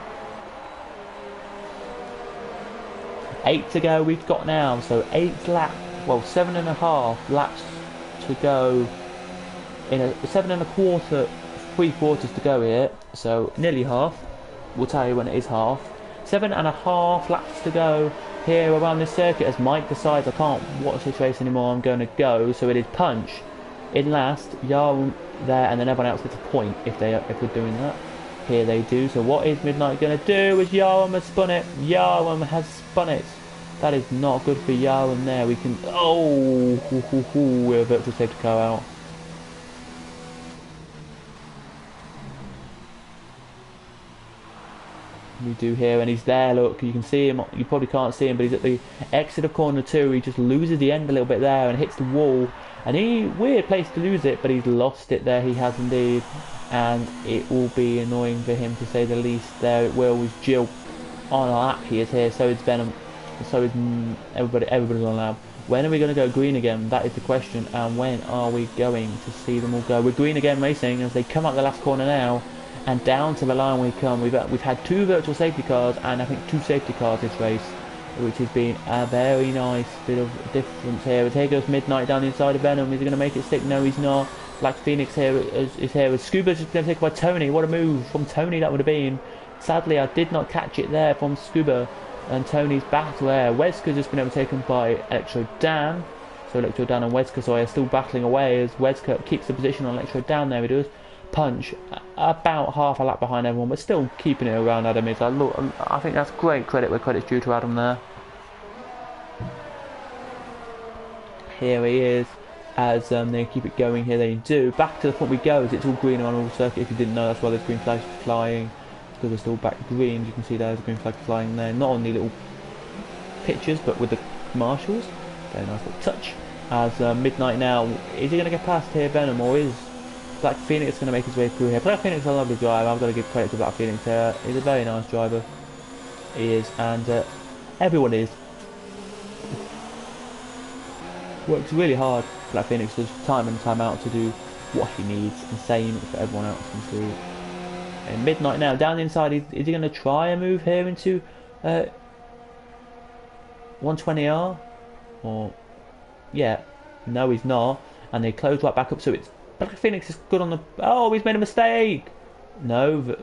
8 to go. We've got now, so 8 laps. Well, 7.5 laps to go. In a 7.25, 3/4 to go here. So nearly half. We'll tell you when it is half. 7.5 laps to go here around this circuit as Mike decides I can't watch this race anymore, I'm going to go. So it is Punch in last, Yarum there, and then everyone else gets a point if we're doing that. Here they do. So what is Midnight going to do? As Yarum has spun it. Yarum has spun it. That is not good for Yarum there. We can... Oh! We're a virtual safety car out. We do here, and he's there. Look, you can see him. You probably can't see him, but he's at the exit of corner 2. He just loses the end a little bit there and hits the wall. And weird place to lose it, but he's lost it there. He has indeed, and it will be annoying for him to say the least. There it will with Jill on a lap. He is here. So is Venom. So is everybody. Everybody's on a lap. When are we going to go green again? That is the question. And when are we going to see them all go? We're green again racing as they come up the last corner now. And down to the line we come. We've had 2 virtual safety cars and I think 2 safety cars this race, which has been a very nice bit of difference here. But here goes Midnight down the inside of Venom. Is he going to make it stick? No, he's not. Black Phoenix here is here. With Scuba's just been taken by Tony. What a move from Tony that would have been. Sadly, I did not catch it there from Scuba. And Tony's back there. Wesker just been overtaken by Electro Dan. So Electro Dan and Wesker are still battling away as Wesker keeps the position on Electro Dan. There he does. Punch about half a lap behind everyone, but still keeping it around Adam is. I think that's great credit where credit's due to Adam there. Here he is as they keep it going. Here they do. Back to the front we go as it's all green around all the circuit. If you didn't know, that's why there's green flags flying, because they're still back green. You can see there's a green flag flying there, not on the little pictures but with the marshals. Very nice little touch. As Midnight now, is he going to get past here Venom, or is Black Phoenix going to make his way through here? Black Phoenix is a lovely driver. I've got to give credit to Black Phoenix here. He's a very nice driver. He is, and everyone is. Works really hard. Black Phoenix does time and time out to do what he needs, and same for everyone else can do. And Midnight now down the inside. Is he going to try a move here into 120R? Or yeah, no, he's not. And they close right back up. So it's Black Phoenix is good on the... Oh, he's made a mistake! No.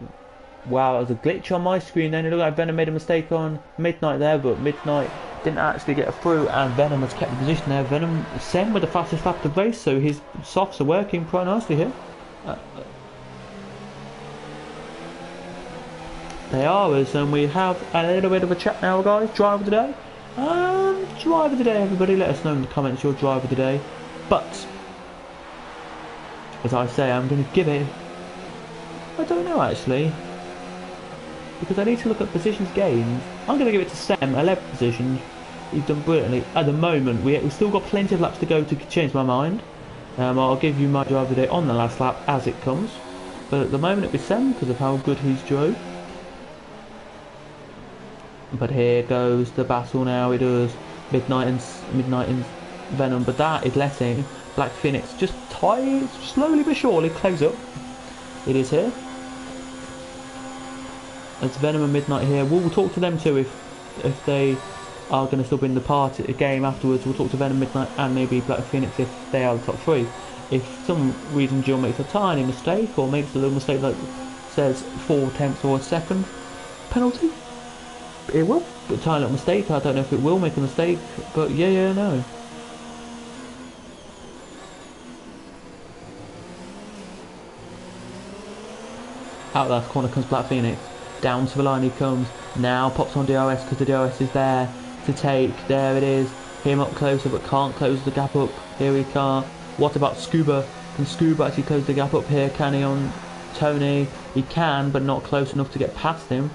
Wow, that was a glitch on my screen then. It looked like Venom made a mistake on Midnight there, but Midnight didn't actually get through, and Venom has kept the position there. Venom Sen with the fastest lap of the race, so his softs are working quite nicely here. They are, as we have a little bit of a chat now, guys. Driver of the day. Driver of the day, everybody. Let us know in the comments your driver of the day. But as I say, I'm going to give it... I don't know, actually. Because I need to look at positions gained. I'm going to give it to Sam, 11th position. He's done brilliantly. At the moment, we've still got plenty of laps to go to change my mind. I'll give you my driver of the day on the last lap as it comes. But at the moment, it'll be Sam because of how good he's drove. But here goes the battle now. It does Midnight and Venom. But that is letting Black Phoenix just slowly but surely close up. It is here. It's Venom and Midnight here. We'll talk to them too if they are going to still be in the party game afterwards. We'll talk to Venom, Midnight and maybe Black Phoenix if they are the top 3. If some reason Jill makes a tiny mistake or makes a little mistake like says 4 tenths or a second penalty, it will. A tiny little mistake. I don't know if it will make a mistake, but yeah, no. Out last corner comes Black Phoenix. Down to the line he comes. Now pops on DRS because the DRS is there to take. There it is. Him up closer but can't close the gap up. Here he can't. What about Scuba? Can Scuba actually close the gap up here? Can he on Tony? He can, but not close enough to get past him.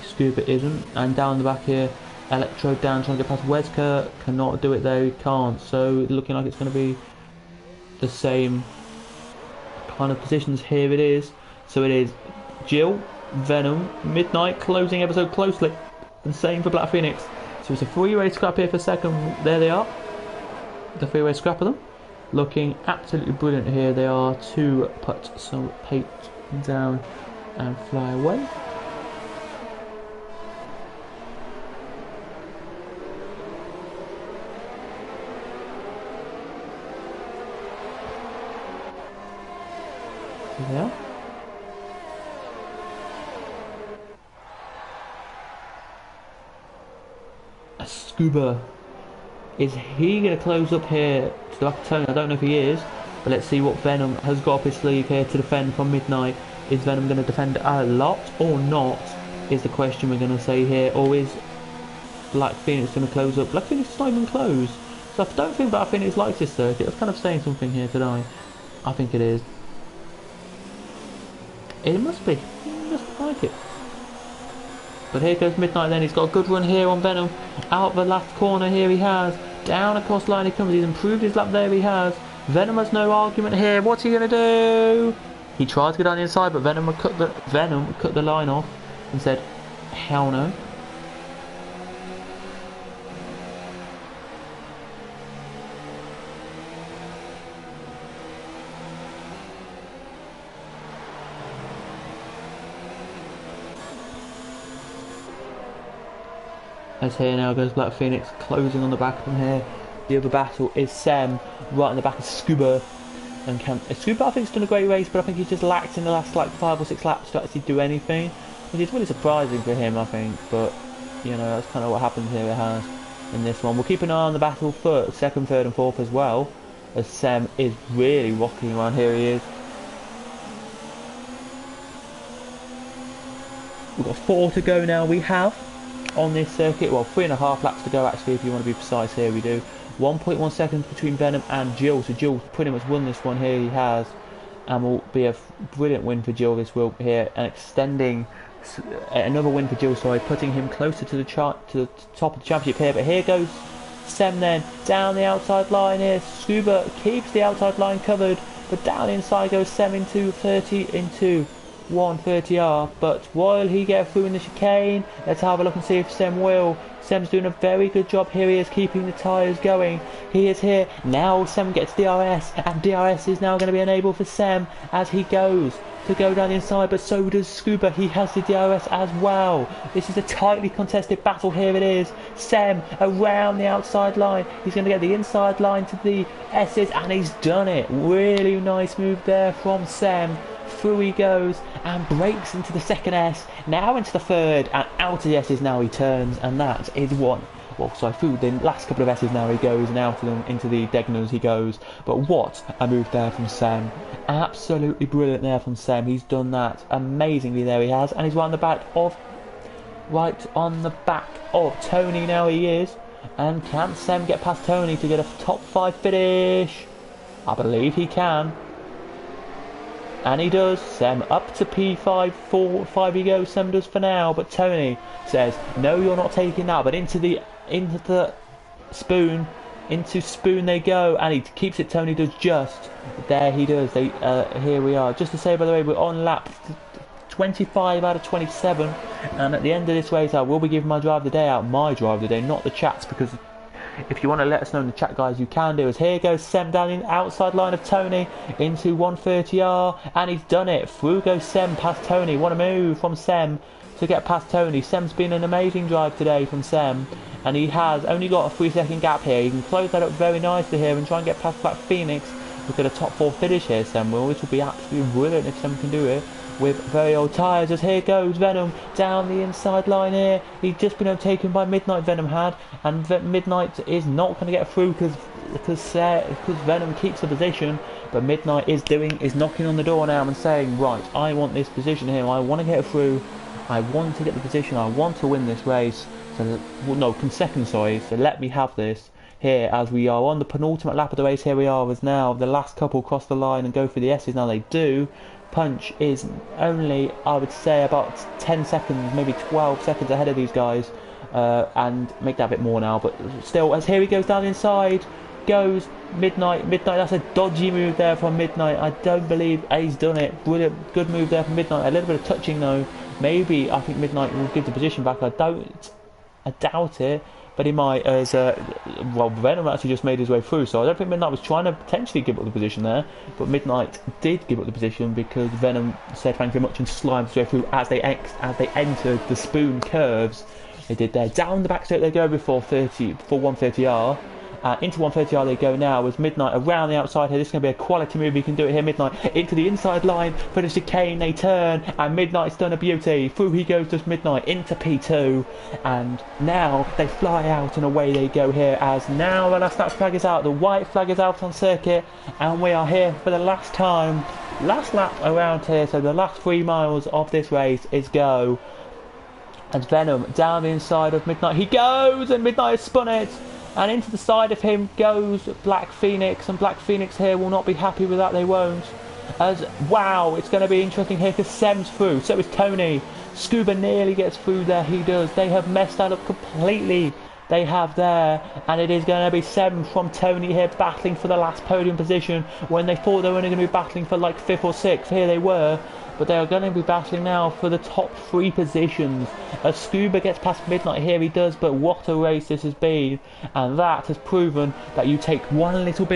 Scuba isn't. And down the back here, Electro down trying to get past Wesker. Cannot do it though, he can't. So looking like it's going to be the same kind of positions. Here it is. So it is Jill, Venom, Midnight closing episode closely. And same for Black Phoenix. So it's a three-way scrap here for second. There they are. The three-way scrap of them. Looking absolutely brilliant here. They are to put some paint down and fly away. There. A Scuba. Is he going to close up here to the back of Tony? I don't know if he is, but let's see what Venom has got up his sleeve here to defend from Midnight. Is Venom going to defend a lot or not, is the question we're going to say here. Or is Black Phoenix going to close up? Black Phoenix is not even closed. So I don't think Black Phoenix likes this circuit. It's kind of saying something here today. I think it is. It must be. He must like it. But here goes Midnight then. He's got a good run here on Venom. Out the last corner here he has. Down across line he comes. He's improved his lap there he has. Venom has no argument here. What's he going to do? He tried to get on the inside, but Venom cut the line off and said, hell no. As here now goes Black Phoenix closing on the back of him here. The other battle is Sem right in the back of Scuba. And Scuba I think has done a great race, but I think he just lacked in the last like 5 or 6 laps to actually do anything, which is really surprising for him I think. But you know, that's kind of what happens here. It has in this one. We'll keep an eye on the battle for second, third and fourth as well, as Sem is really rocking around. Here he is. We've got 4 to go now. We have on this circuit, well 3.5 laps to go actually if you want to be precise. Here we do 1.1 seconds between Venom and Jill, so Jill pretty much won this one here. He has, and will be a brilliant win for Jill this will here, and extending another win for Jill, sorry, putting him closer to the top of the championship here. But here goes Sem then down the outside line here. Scuba keeps the outside line covered, but down inside goes Sem into 130R, but while he gets through in the chicane, let's have a look and see if Sem will. Sem's doing a very good job here. He is keeping the tyres going. He is here. Now Sem gets DRS, and DRS is now going to be enabled for Sem as he goes to go down the inside, but so does Scuba. He has the DRS as well. This is a tightly contested battle. Here it is. Sem around the outside line. He's going to get the inside line to the S's, and he's done it. Really nice move there from Sem. Through he goes and breaks into the second S, now into the third, and out of the S's now he turns, and that is one. Well, so through the last couple of S's now he goes, and out of them into the Degners he goes. But what a move there from Sem. Absolutely brilliant there from Sem. He's done that amazingly there he has, and he's right on the back of Tony now he is. And can Sem get past Tony to get a top 5 finish? I believe he can. And he does. Sem up to P5, 5 he goes. Sem does for now, but Tony says, no, you're not taking that. But into the spoon, into spoon they go, and he keeps it. Tony does just. There he does. Here we are. Just to say, by the way, we're on lap 25 out of 27, and at the end of this race, I will be giving my drive of the day out. My drive of the day, not the chat's, because if you want to let us know in the chat, guys, you can do. As here goes Sem down the outside line of Tony into 130R, and he's done it. Through goes Sem past Tony. What a move from Sem to get past Tony. Sem's been an amazing drive today from Sem, and he has only got a 3-second gap here. He can close that up very nicely here and try and get past Black Phoenix. Look at a top 4 finish here, Sem will. This will be absolutely brilliant if Sem can do it with very old tyres. As here goes Venom down the inside line here. He's just been overtaken by Midnight, Venom had, and Midnight is not going to get through because because Venom keeps the position, but Midnight is knocking on the door now and saying, right, I want this position here. I want to get through. I want to get the position. I want to win this race. So well, no, second, sorry. So let me have this here as we are on the penultimate lap of the race. Here we are as now the last couple cross the line and go through the S's. Now they do. Punch is only, I would say, about 10 seconds, maybe 12 seconds ahead of these guys, and make that a bit more now. But still, as here he goes down inside, goes Midnight. That's a dodgy move there from Midnight. I don't believe he's done it. Brilliant, good move there from Midnight. A little bit of touching though. Maybe I think Midnight will give the position back. I doubt it. But he might, as well, Venom actually just made his way through, so I don't think Midnight was trying to potentially give up the position there, but Midnight did give up the position because Venom said thank you very much and slimed his way through as they entered the spoon curves. They did there. Down the back straight they go before 130R. Into 130R they go now as Midnight around the outside here. This is going to be a quality move. He can do it here. Midnight into the inside line for the chicane. They turn and Midnight's done a beauty. Through he goes to Midnight into P2, and now they fly out and away they go here as now the last lap flag is out. The white flag is out on circuit and we are here for the last time. Last lap around here, so the last 3 miles of this race is go. And Venom down the inside of Midnight. He goes and Midnight has spun it. And into the side of him goes Black Phoenix, and Black Phoenix here will not be happy with that, they won't. As, wow, it's going to be interesting here because Sem's through, so is Tony. Scuba nearly gets through there, he does. They have messed that up completely. They have there, and it is going to be Sem from Tony here battling for the last podium position when they thought they were only going to be battling for like 5th or 6th. Here they were. But they are going to be battling now for the top 3 positions. As Scuba gets past Midnight here, he does, but what a race this has been. And that has proven that you take one little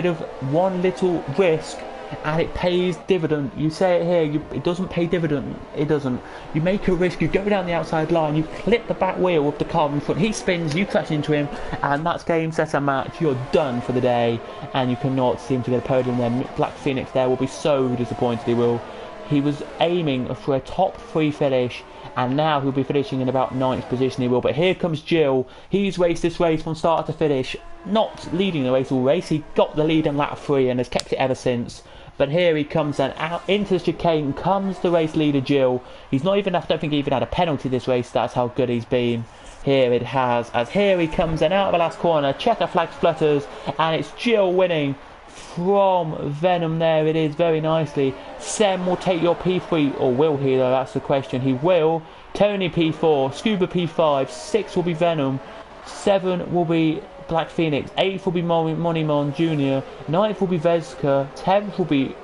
risk and it pays dividend. You say it here, it doesn't pay dividend. It doesn't. You make a risk, you go down the outside line, you clip the back wheel of the car in front, he spins, you crash into him, and that's game, set and match. You're done for the day, and you cannot seem to get a podium there. Black Phoenix there will be so disappointed, he will. He was aiming for a top 3 finish, and now he'll be finishing in about 9th position, he will. But here comes Jill. He's raced this race from start to finish, not leading the race all race. He got the lead in lap 3 and has kept it ever since. But here he comes, and out into the chicane comes the race leader, Jill. He's not even, I don't think he even had a penalty this race, that's how good he's been. Here it has, as here he comes, and out of the last corner, checker flag flutters, and it's Jill winning from Venom. There it is, very nicely. Sem will take your P3, or will he though, that's the question. He will. Tony P4, Scuba P5, 6 will be Venom, 7 will be Black Phoenix, 8th will be Monimon Jr., 9th will be Vezka, 10th will be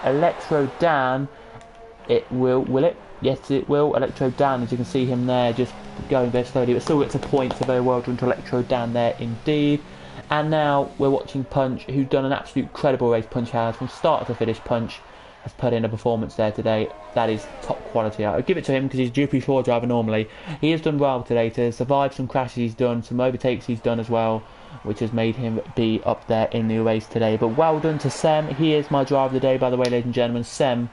Electro Dan. It will it? Yes it will. Electro Dan, as you can see him there, just going very slowly, but still gets a point, so very well done to Electro Dan there indeed. And now we're watching Punch, who's done an absolute incredible race. Punch has, from start to finish. Punch has put in a performance there today that is top quality. I'll give it to him because he's a GP4 driver normally. He has done well today to survive some crashes he's done, some overtakes he's done as well, which has made him be up there in the race today. But well done to Sem. He is my driver of the day, by the way, ladies and gentlemen. Sem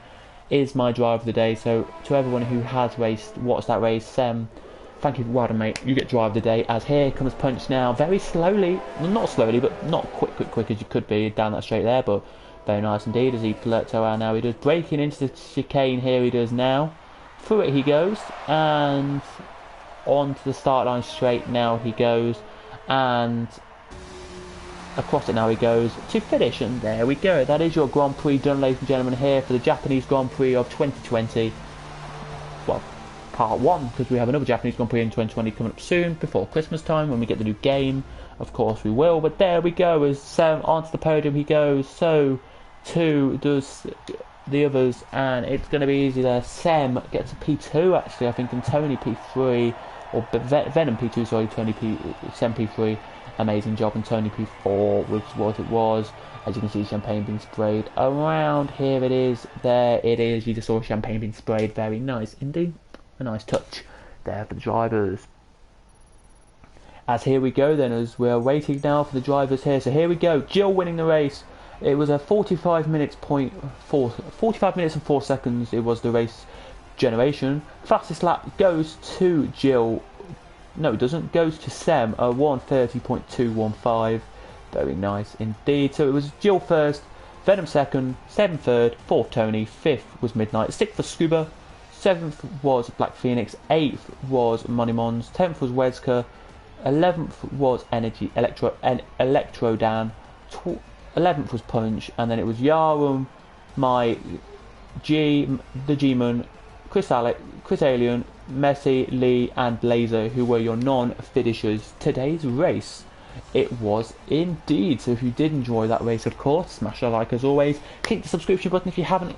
is my driver of the day. So to everyone who has watched that race, Sem, thank you, well done mate, you get drive of the day. As here comes Punch now, very slowly, well, not slowly, but not quick as you could be down that straight there, but very nice indeed as he flirts around now. He does, breaking into the chicane here he does now. Through it he goes, and onto the start line straight now he goes, and across it now he goes to finish, and there we go. That is your Grand Prix done, ladies and gentlemen, here for the Japanese Grand Prix of 2020. Well, part 1, because we have another Japanese Grand Prix in 2020 coming up soon, before Christmas time, when we get the new game. Of course we will, but there we go, as Sem onto the podium he goes, so too does the others, and it's going to be easy there. Sem gets a P2 actually, I think, and Tony P3, or Venom P2, sorry, Sem P3, amazing job, and Tony P4 was what it was. As you can see, champagne being sprayed around, here it is, there it is, you just saw champagne being sprayed, very nice indeed, a nice touch there for the drivers. As here we go then, as we're waiting now for the drivers here, so here we go, Jill winning the race. It was a 45 minutes and 4 seconds. It was the race generation. Fastest lap goes to Jill. No, it doesn't. Goes to Sem. 1:30.215. Very nice indeed. So it was Jill first, Venom second, Seven third, fourth Tony, fifth was Midnight, sixth was Scuba, seventh was Black Phoenix, eighth was Money Mons, 10th was Wesker, 11th was Electro Dan, 11th was Punch, and then it was Yarum, the G-Man, Chris Alien, Messi, Lee, and Blazer, who were your non-finishers today's race. It was indeed. So if you did enjoy that race, of course, smash a like as always. Click the subscription button if you haven't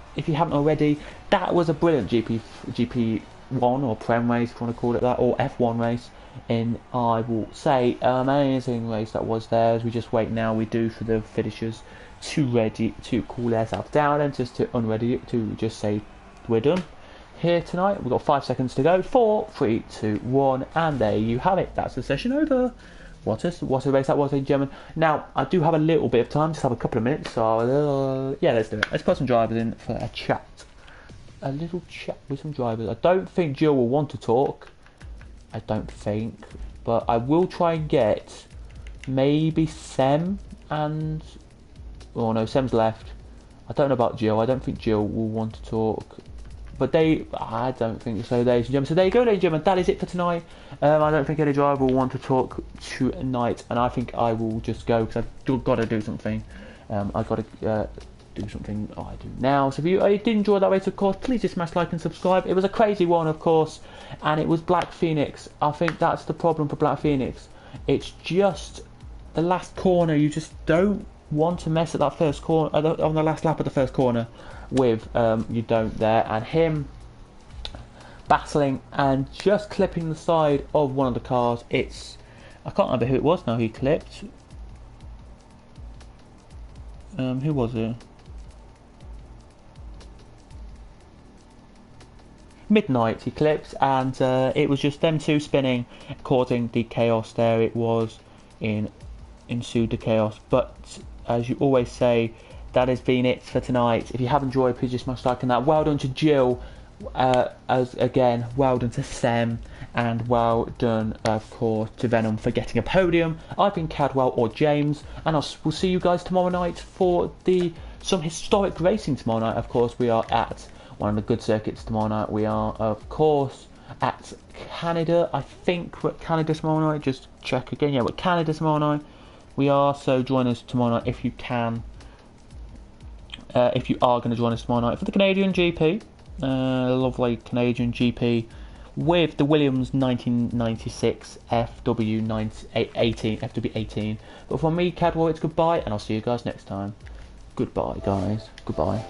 already. That was a brilliant GP1 or Prem race, if you want to call it that, or F1 race. And I will say, amazing race that was there. As we just wait now, we do for the finishers to ready to cool themselves down and just to unready to just say we're done here tonight. We've got 5 seconds to go. 4, 3, 2, 1, and there you have it. That's the session over. What a race that was, ladies and gentlemen. Now, I do have a little bit of time, just have a couple of minutes, so yeah, let's do it. Let's put some drivers in for a chat. A little chat with some drivers. I don't think Jill will want to talk. I don't think. But I will try and get maybe Sem and... Oh no, Sem's left. I don't know about Jill. I don't think Jill will want to talk. But I don't think so, ladies and gentlemen. So there you go, ladies and gentlemen. That is it for tonight. I don't think any driver will want to talk tonight, and I think I will just go because I've got to do something. I've got to do something I do now. So if you did enjoy that race, of course, please just smash like and subscribe. It was a crazy one, of course, and it was Black Phoenix. I think that's the problem for Black Phoenix. It's just the last corner. You just don't want to mess at that first corner on the last lap of the first corner with you don't there, and him battling and just clipping the side of one of the cars. I can't remember who it was now he clipped. Who was it? Midnight he clipped, and it was just them two spinning, causing the chaos there. It was ensued the chaos. But as you always say, that has been it for tonight. If you have enjoyed, please just smash like on that. Well done to Jill, as again, well done to Sem, and well done, of course, to Venom for getting a podium. I've been Cadwell or James, and we'll see you guys tomorrow night for some historic racing tomorrow night. Of course, we are at one of the good circuits tomorrow night. We are, of course, at Canada. I think we're at Canada tomorrow night. Just check again. Yeah, we're at Canada tomorrow night. We are, so join us tomorrow night if you can. If you are going to join us tomorrow night for the Canadian GP, lovely Canadian GP with the Williams 1996 FW18. But from me, Cadwell, it's goodbye, and I'll see you guys next time. Goodbye, guys. Goodbye.